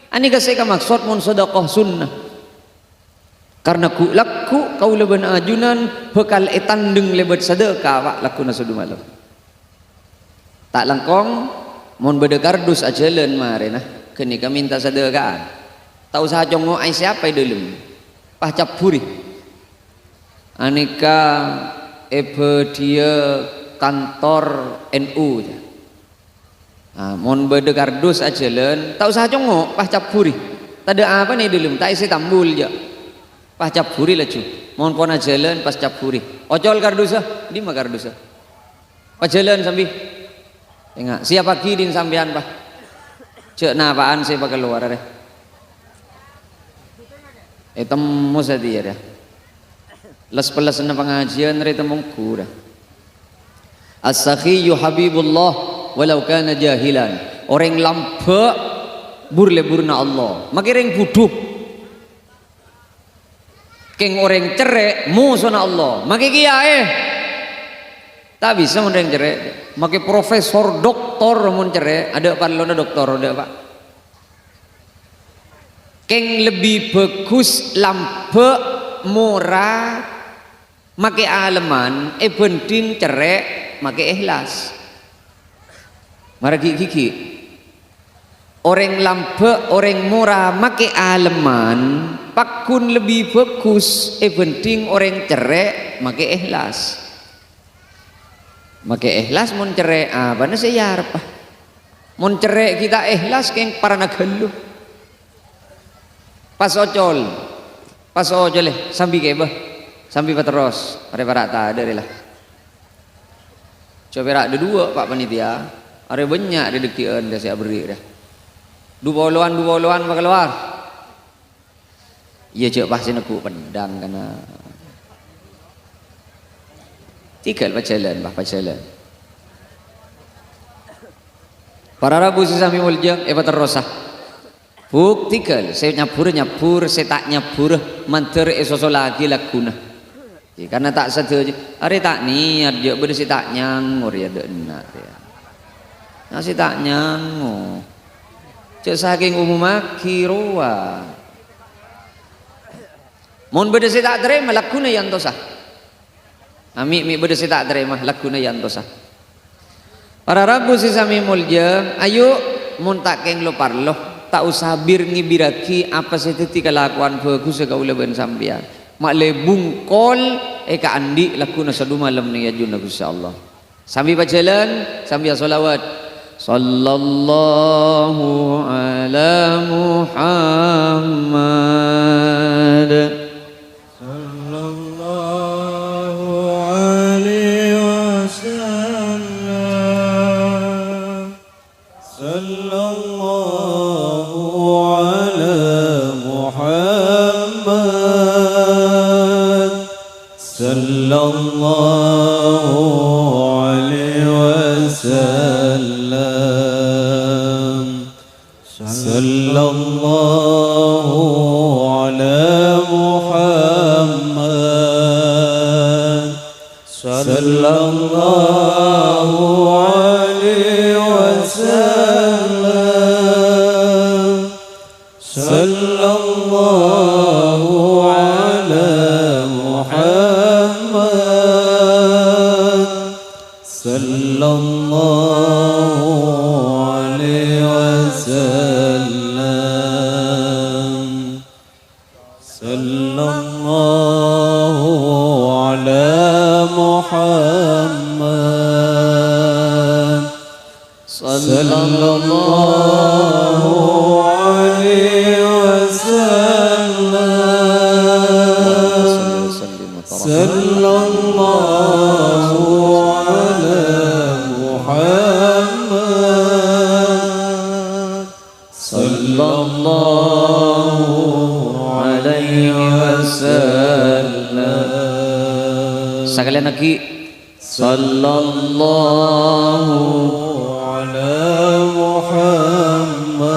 Ani kasih maksud mun sedekah sunnah. Karena ku laku kau leban ajunan bekal etandeng lebat sedekah pak laku nasudu malam. Tak langkong mun bede kardus ajalan mare nah kenika minta sedekah. Tak usah congo ai siapa dalam. Pah capuri. Aneka dia kantor NU ja. Mon bede kardus ajalan tak usah congo pah capuri. Tak ada apa nih dalam tak isi tambul ja. Pas capuri lah cu. Mon pona jalan pas capuri. Ocol kardusa di mana kardusa? Pas jalan sambil. Tengok siapa kidin sampean pak? Cek na apaan saya bakal keluar deh. Temu saja dah. Les na pengajian dari temungku dah. As-sakhiyu habibullah walau kana jahilan. Orang lampe burle-burna Allah. Makiring buduh. Keng orang cerai musuhna Allah. Maki kiai tak bisa orang cerai. Maki profesor doktor mun cerai. Ada parlona doktor ada pak. Keng lebih bagus lampe murah maki aleman penting cerai maki ikhlas. Maragi gigi. Orang lampe orang murah maki aleman pakun lebih bagus penting orang cerai make ikhlas mun cerai apa na saya harap mun cerai kita ikhlas keng para nagaluh pas ocol sambil keba sambil terus para tak ada lah coba ada dua pak panitia ada banyak di dekian dah saya beri dah dua boluan bakal keluar. Iya cek pasti aku pendang karena tinggal pacalan pacalan. Para rabu sesami muljang terosah. Buk tinggal saya nyapur saya tak nyapur manter esoso lagi lakuna. Karena tak setuju. Hari tak niat dia berisi tak nyangur ya denat ya. Nasi tak nyangur. Cek saking umum akiroa. Mun beda saya tak terima lakuna yang dosa. Mi beda saya tak terima lakuna yang dosa. Para rabu sesami mulja, ayo mun tak keng lo parlo, tak usah bir ngibiraki apa seteti kelakuan bagus kaula ben sampean. Mak le bungkol ka andi lakuna sadu malam ni ajun insyaallah. Sambil berjalan, sambil salawat. Sallallahu ala Muhammad. Sallallahu lagi. Sallallahu ala Muhammad,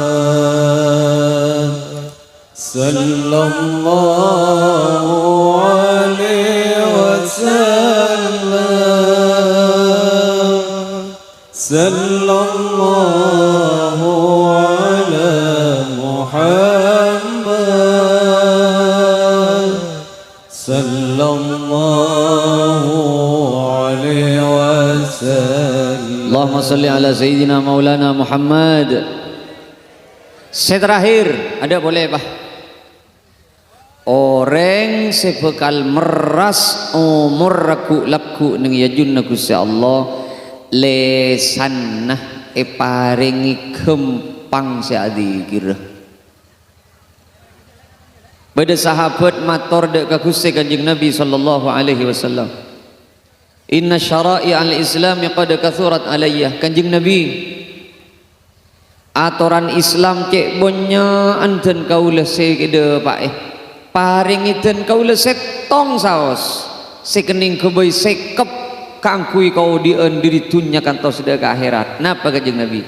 sallallahu alaihi wasallam, sallallahu ala Muhammad, sallallahu alaihi wasallam. Allahumma salli ala Sayyidina Maulana Muhammad. Saya terakhir, ada boleh Pak? Orang sebekal meras umur raku laku neng yajun Gusti Allah lesanah paringi kempang seadi kira. Bada sahabat mator dek ka Gusti Kanjeng Nabi sallallahu alaihi wasallam. Inna syara'i al-Islam qad kathurat alayya. Kanjeng Nabi, aturan Islam cek bonya anten kaula sekede Pak paring iten kaula setong saos sekening kebay sekep kangkui kau dien diri tunya kantos sedekah akhirat. Napa Kanjeng Nabi?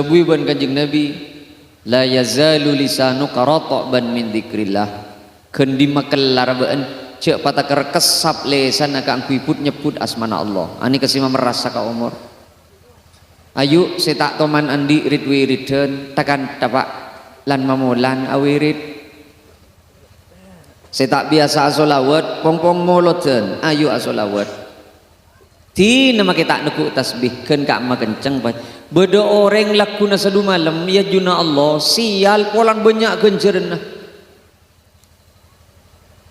Bui ban Kanjeng Nabi, la yazalu lisanuka ratban min dzikrillah. Kendi makelar beun cek patah kerkesap lesan akan kuiput nyebut asmana Allah. Ani kesima merasa ka umur. Ayu setak toman andi rid wiriden takan tapak lan mamulan awirid. Setak biasa asolawat pongpong moloten ayu asolawat. Ti nama kita nekuk tasbih ken kak ma kenceng bat. Beda orang lakuna sadu malam ya juna Allah sial polang banyak gencerenah.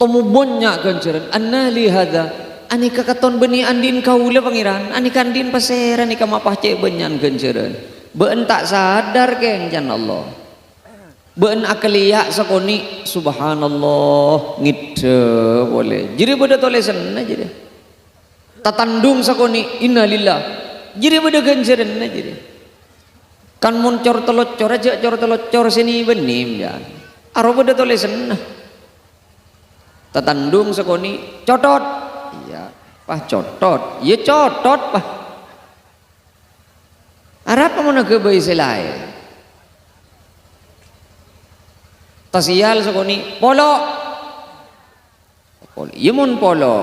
Tomu banyak ganjaran. Anna li hadza anika katon beni andin kaula pangeran anika andin paser anika mapah cek benyan ganjaran beun tak sadar keng jan Allah beun akaliya sakoni subhanallah ngide boleh jadi beda tolesan aja deh tatandung sakoni innalillah jadi beda ganjaran aja deh kan muncor telocor aja cor telocor sini benim ya aro beda tolesan tatandung sakoni cotot iya pah cotot iya cotot pah arap mau nak kebai selai tasial sakoni polo polo iya mun polo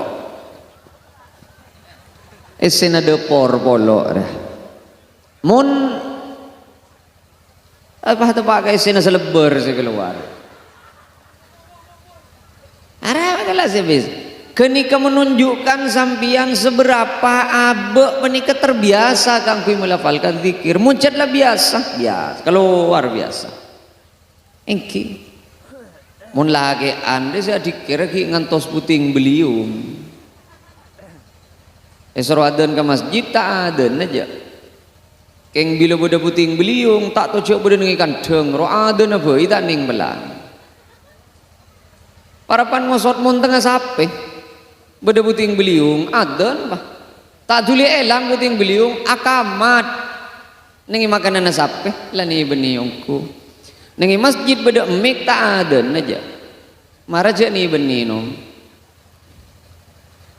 esena depor polo dah mun apa tepak esena selebar saya keluar arah kelas habis kenika menunjukkan sampian seberapa abe menika terbiasa kang kui melafalkan zikir muncatlah biasa keluar biasa engki mun lagi ande saya dikira ki ngantos puting beliung esro adan ke masjid tak adan aja keng bila boda puting beliung tak tujuh boda nengikan deng ro adan apa tak ning belang parapan ngosot mun tengah sape beda puting beliung adan bah tak duli elang puting beliung akamat nengi makanan sape lani beniungku nengi masjid beda emik tak adan aja maraja ni beninum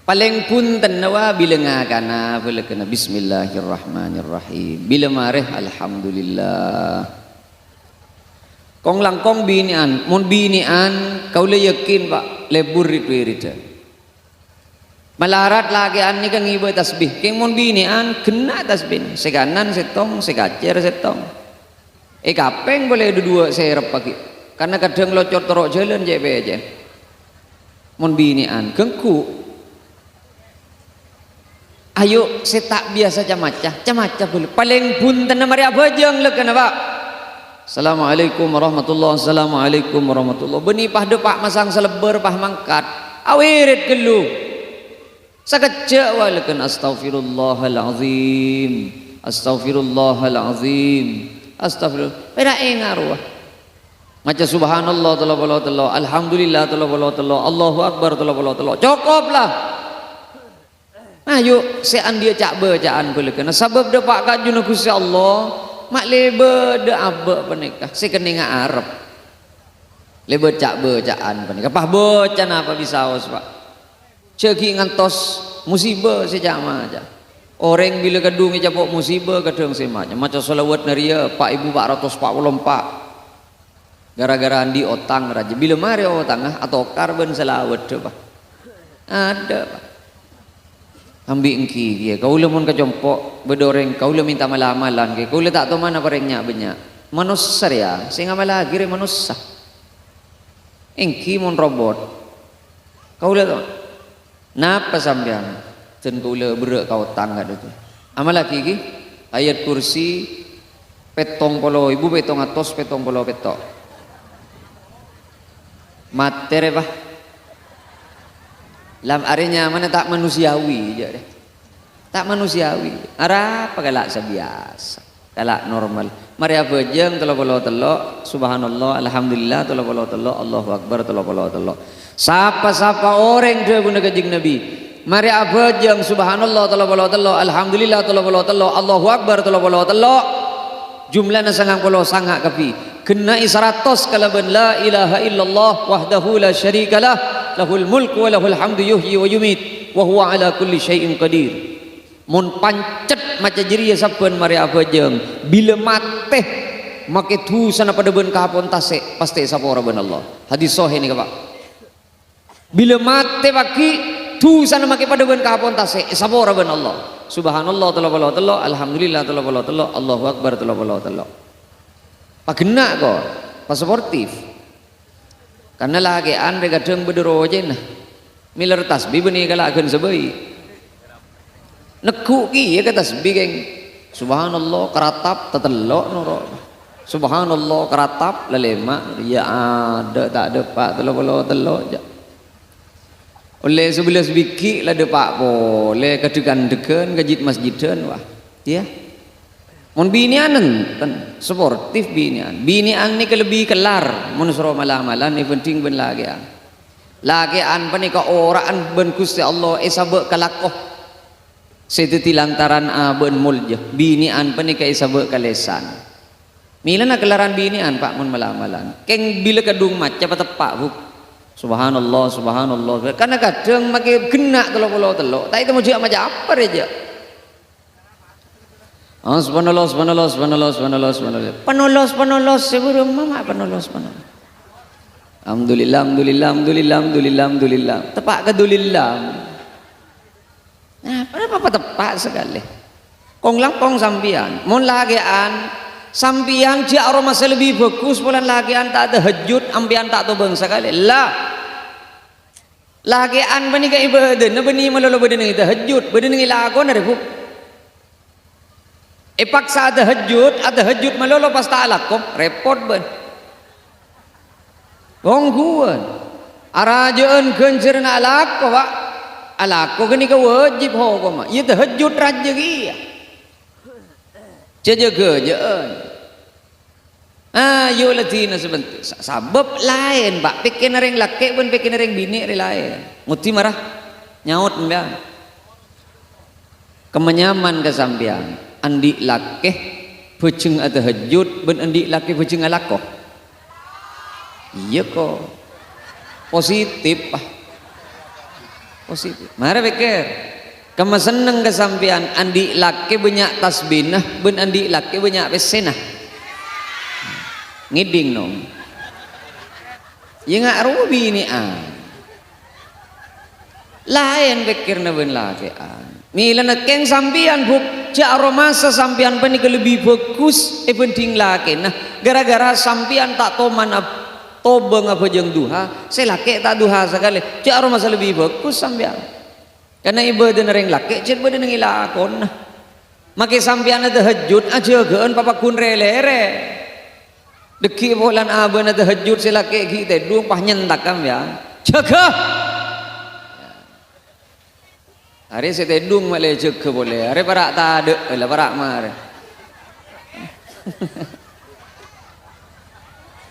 paling punten nawa bila ngakana bila kena bismillahirrahmanirrahim bila mareh alhamdulillah kong langkong binian mun binian kau le yakin pak lebur rit malarat lagi an ni kang ibu tasbih keng mun binian kena tasbih sekanan setong sekacer setong kapeng boleh dua serep pagi karena kadang locor torok jalan je aja mun binian gengku ayo setak biasa camacah boleh paling punten mari abajang le kana pak Assalamualaikum warahmatullahi wabarakatuh. Assalamualaikum warahmatullahi wabarakatuh. Beni pah depak masang selebar pah mangkat. Awirit gelu. Sakecek walakan astaghfirullahalazim. Astaghfirullahalazim. Astagfirullah. Pera engaruh. Maca subhanallah tallah alhamdulillah tallah Allahu akbar tallah. Cukuplah. Ayo sean dia cak bacaan boleh kena sebab depak kajuna Gusti Allah. Mak lebe de abe penikah sekeninga Arab lebe cak bacaan penikah pah bocan apa bisa os pak Cegi ngantos musibah sejama aja. Orang bila kadung ijapok musibah kadang semacam macam salawat naria 4444. Gara-gara andi otang raja. Bila mari otang atau karben salawat coba. Ada Pak. Ambil engki dia. Kau lemon kejompok bedoreng kau le minta malam-malam ke. Kau le tak tahu mana parengnya banyak. Manusia ya, sehingga malah kira manusia. Engki mon robot. Kau le tahu. Napa sampean? Dan kau le berak kau tangga itu. Amal lagi ki ayat kursi petong polo ibu petong atos petong polo petok. Materi bah. Lam arenya mana tak manusiawi je deh. Tak manusiawi. Ara apa galak sebiasa. Galak normal. Mari apa jeng telo polo telo subhanallah alhamdulillah telo polo telo Allahu akbar telo polo telo. Sapa-sapa orang dia guna kajing Nabi. Mari apa jeng subhanallah telo polo telo alhamdulillah telo polo telo Allahu akbar telo polo telo. Jumlahnya sangat polo sangat kapi. Kena 100 kalaban la ilaha illallah wahdahu la syarikalah lahul mulku wa lahul hamdu yuhyi wa yumit wa huwa ala kulli syai'in qadir. Mun pancet maca jeriya saben mari apa jeng bila mateh make tu sana pada ben kahapon tasik pasti sapa ora ben Allah. Hadis sahih ni Pak. Bila mate baki tu sana make pada ben kahapon tasik sapa ora ben Allah. Subhanallah telo polo telo alhamdulillah telo polo telo Allahu akbar telo polo telo. Pagena ko, pasportif. Karena lagi ande kadang bedero je nah. Miler tasbih beni kalakeun sebai. Neku ki ya ke tasbih geng. Subhanallah keratap tetelok noro. Subhanallah keratap lelema ya ada tak ada Pak telo polo telo je. Oleh 11 biki lah depak boleh kedekan-dekan kajit masjidan wah. Ya. Mun binian enten sportif binian. Binian ni kelebih kelar mun suruh malam-malam ni penting ben lagian. Lagian pa ni ka oraan ben Gusti Allah isabe kalakoh. Seteti lantaran ben mulja. Binian pa ni ka isabe kalesan. Mila na kelaran binian Pak mun malam-malam. Keng bila kadung maca patepak bu. Subhanallah subhanallah. Karena kadang make genak telo. Tak itu mau macam apa aja. Subhanallah subhanallah subhanallah subhanallah subhanallah. Penolos sebelum mama penolos. Alhamdulillah alhamdulillah alhamdulillah alhamdulillah alhamdulillah. Tepak kedulillah. Nah, apa tepak sekali. Kong lampong sampian. Mon lagian sampian dia aroma lebih bagus bulan lagian tak ada hajud ampian tak tahu bangsa sekali. Lah. Lagian bani ka ibadah, na bani malolo badan ng tahajud, badan ng ilago na repuk. Paksa ada hajud malolo pas ta'alak ko, repot ban. Gongguan. Arajaan kencer na alak ko ba? Alak ko gani ka wajib ho ko ma. Iya tahajud raja giya. Jaga jaan. Yo latina sebentar. Sabab lain Pak. Pikir nareng laki pun pikir nareng bini lain. Muti marah nyaut mbian. Kemenyaman kesampian. Andi laki bejeng ada hajud ben andi laki bejeng alako. Iya kok. Positif Pak. Positif. Mari pikir. Kamu seneng kesampian andi laki banyak tasbih ben andi laki banyak pesenah. Ngiding nong. Ya ngak rubi ni lain pikir na ben lagi mila na keng sampian buk ja aromasa sampian pa ni lebih bagus penting lagi nah gara-gara sampian tak toman tobeng apa jeng duha saya laki tak duha sekali ja aromasa lebih bagus sampian karena ibadah na ring laki cek ibadah nang ilakon nah maki sampian ada hajud aja gaan papakun relere deki bulan aban ada hajud sila ke kita dua pah nyentak kam ya jaga hari saya tedung malai jaga boleh hari parak tak ada lah parak mar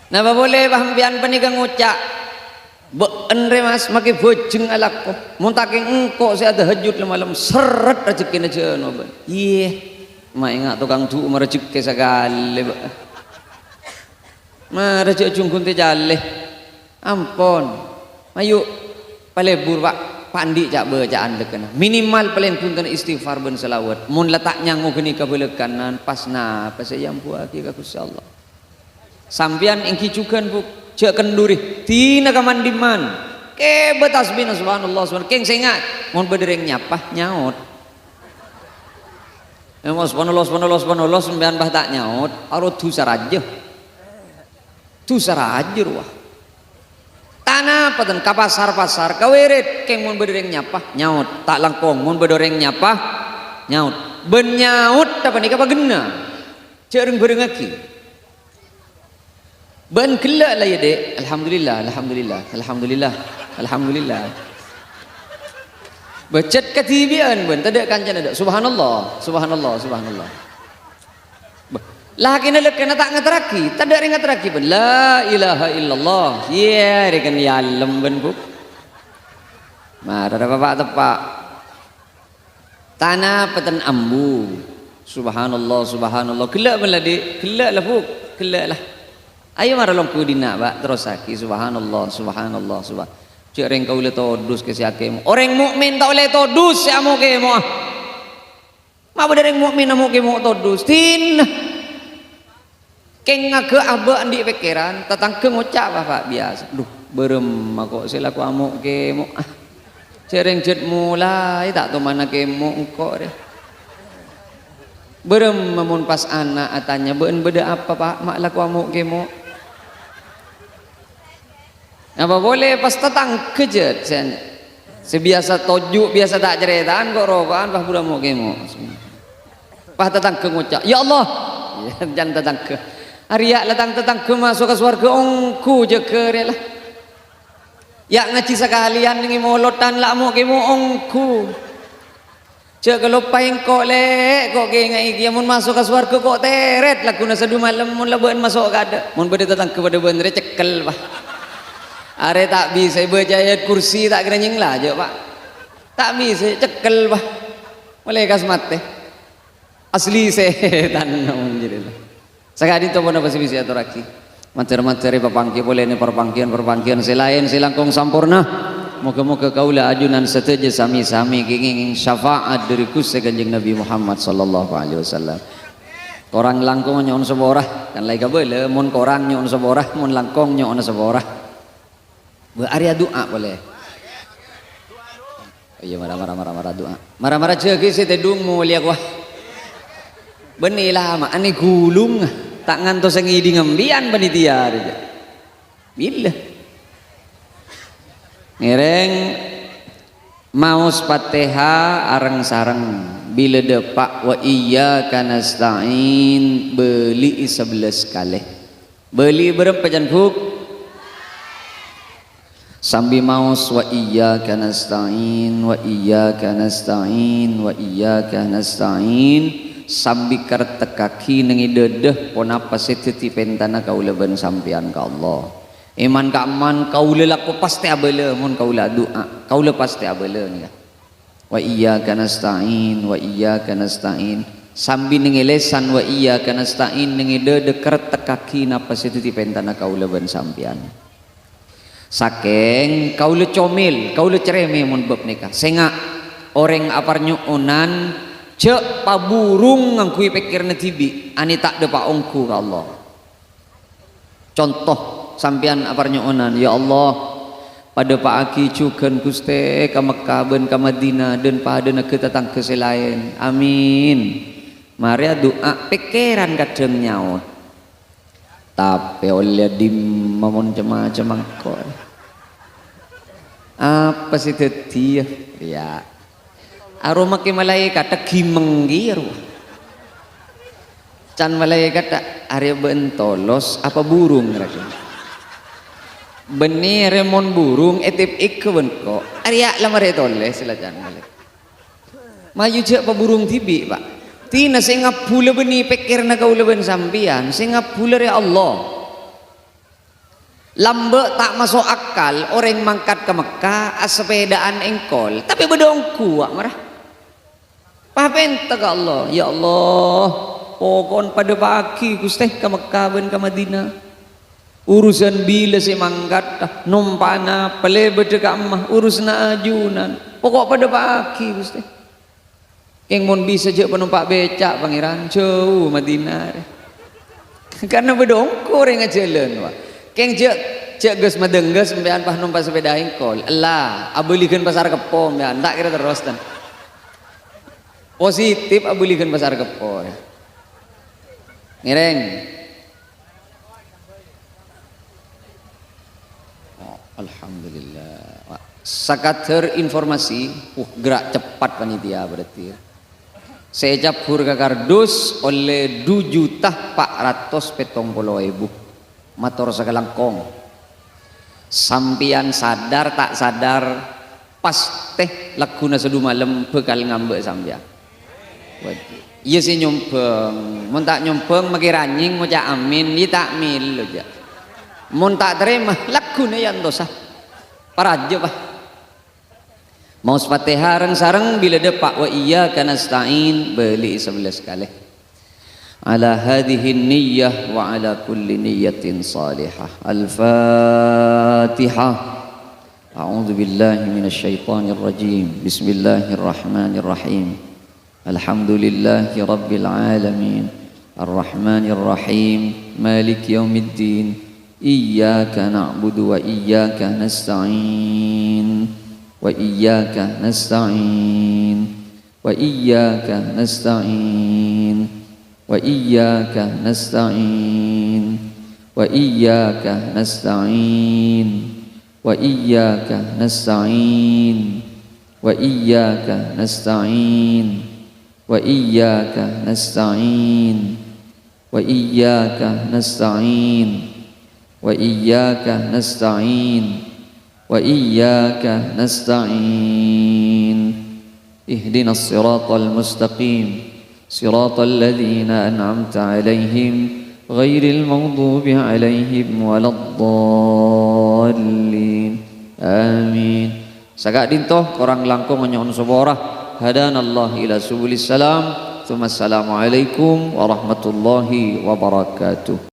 napa boleh paham panikang ngucak beendre mas maki bojeng alak ko muntaking engkau saya ada hajud malam seret rezeki aja noben iya mak ingat tukang tu merezeki segala Mara cek jungkun te jale. Ampun. Ayo palebur Pak. pandi cak bacaan lekana minimal paling pun kena istighfar ben selawat mun letak nyangu kini kabelekanan pas na pas yang buaki ka Gusti Allah sampian engki cukan bu cek kenduri tina ka mandiman ke betasbih subhanallah subhanallah keng sengat mun bedereng nyapah nyaut emang subhanallah sembilan bah tak nyaut aro dosa raja ruah tanah peten ka pasar kawirit keng mun bedereng nyapah nyaut tak langkong mun bedereng nyapah nyaut ben nyaut apa nika pagena cek reng berengaki ben kelak lah ya dek alhamdulillah becet katibian ben tak kancan ada subhanallah lah kena lekena tak ngatraki tak ada ngatraki ben la ilaha illallah ya rekan ya alam ben bu marah bapak tepak tanah peten ambu subhanallah kelak ben lah dik kelak lah bu kelak lah ayo marah longku dina pak terus aki subhanallah cek reng kau le todus ke siakemu orang mukmin tak boleh todus si amu kemu ma bereng mukmin amu kemu todus tin keng ngage aba andi pikiran tatang ke ngucap apa biasa duh berem aku selaku amuk kemu cereng jet mulai tak tu mana kemu engko deh berem memun pas anak atanya beun beda apa pak mak laku amuk kemu apa boleh pas tatang kejet sen sebiasa tojuk biasa tak ceritaan kok rokokan pas budak amuk kemu pas tatang ke ngucap ya Allah jangan tatang ke Arya latang tetang ke masuk ke surga ongku je ke lah. Ya ngaci sekalian ngi molotan lah mu kemu ongku. Cek kalau paing kok le kok ke ngai dia mun masuk ke surga kok teret lagu na sadu malam mun laban masuk ke ada. Mun bade tetang ke pada bener cekel bah. Are tak bisa baca ayat kursi tak kena nyenglah je pak. Tak bisa cekel bah. Mulai kasmat teh. Asli setan namun jadi lah. Sakadi to pun apa sih bisa aturaki materi-materi papangki boleh ini perpangkian selain silangkong sampurna moga-moga kaulah ajunan setuju sami-sami kenging syafaat dari Gusti Kanjeng Nabi Muhammad sallallahu alaihi wasallam korang langkong nyon seborah kan lai kabele mun korang nyon seborah mun langkong nyon seborah bearea doa boleh iya marah doa marah cegi si tedung mulia wah benilah mak ane gulung tak ngantos ngidi ngembian panitia aja bila ngereng maus Fatihah areng sareng bila depak wa iyyaka nasta'in beli 11 kali beli berapa janbuk sambil maus wa iyyaka nasta'in sambil kerta kaki nengi dedeh pon apa seteti pentana kaula ben sampian ka Allah iman ka aman kaula laku pasti abele mun kaula doa kaula pasti abele ni wa iyyaka nasta'in sambil nengi lesan wa iyyaka nasta'in nengi dedeh kerta kaki napa seteti pentana kaula ben sampian saking kaula comil kaula cereme mun bab nikah senga orang apar nyuunan cek paburung ngangkui pikir tibi ani tak depa ongku ka Allah contoh sampean aparnya onan ya Allah pada pak aki cuken Gusti ka Mekah ben ka Madinah dan pada nak tatang ke selain amin mari doa pikiran kadang nyaut tapi oleh di mamon macam kok apa sih tadi ya aroma ke malaikat tak gimenggiru can malaikat tak area bentolos apa burung rakyat benih remon burung etip ikwen kok area lamar tole silakan malaikat maju cek apa burung tibi pak tina sehingga pula benih pikir na kau leben sampian sehingga pula ya Allah lambe tak masuk akal orang mangkat ke Mekah sepedaan engkol tapi bedongku wak marah pahpenta ka Allah ya Allah pokon pada pagi Gusti ke Mekah ben ke Madinah urusan bila si mangkat numpana pelebe dekat mah urusna ajunan pokok pada pagi Gusti keng mon bisa je penumpak becak pangeran jauh Madinah karena bedongkor yang ngajalan wah keng je gus madengges sampean pah numpak sepeda engkol lah abulikeun pasar kepo mbean tak kira terus dan positif abulikeun pasar kepo ngereng. Alhamdulillah. Sakater informasi, gerak cepat panitia berarti. Saya capur ke kardus oleh 2.470.000 motor sekelangkong. Sampian sadar tak sadar pas teh laguna sedu malam bekal ngambek sampean. Iya sih nyompeng, mun tak nyompeng maki ranjing mau cak amin, iya takmil lo ja. Mun tak terima laguna yang dosa para aja pak mau Fatihah sareng bila depak wa iyyaka nasta'in beli 11 kali ala hadhihi niyyah wa ala kulli niyyatin salihah al-fatihah a'udzu billahi minasyaitonir rajim bismillahirrahmanirrahim alhamdulillahi rabbil alamin arrahmanir rahim maliki yaumiddin iyyaka na'budu wa iyyaka nasta'in wa iyyaka nasta'in wa iyyaka nasta'in wa iyyaka nasta'in wa iyyaka nasta'in wa iyyaka nasta'in wa iyyaka nasta'in wa iyyaka nasta'in wa iyyaka nasta'in وإياك نستعين وإياك نستعين اهدنا الصراط المستقيم صراط الذين أنعمت عليهم غير المغضوب عليهم ولا الضالين آمين sagak dintoh korang langkung nyon seborah hadanallah ila subulis salam. Assalamualaikum warahmatullahi wabarakatuh.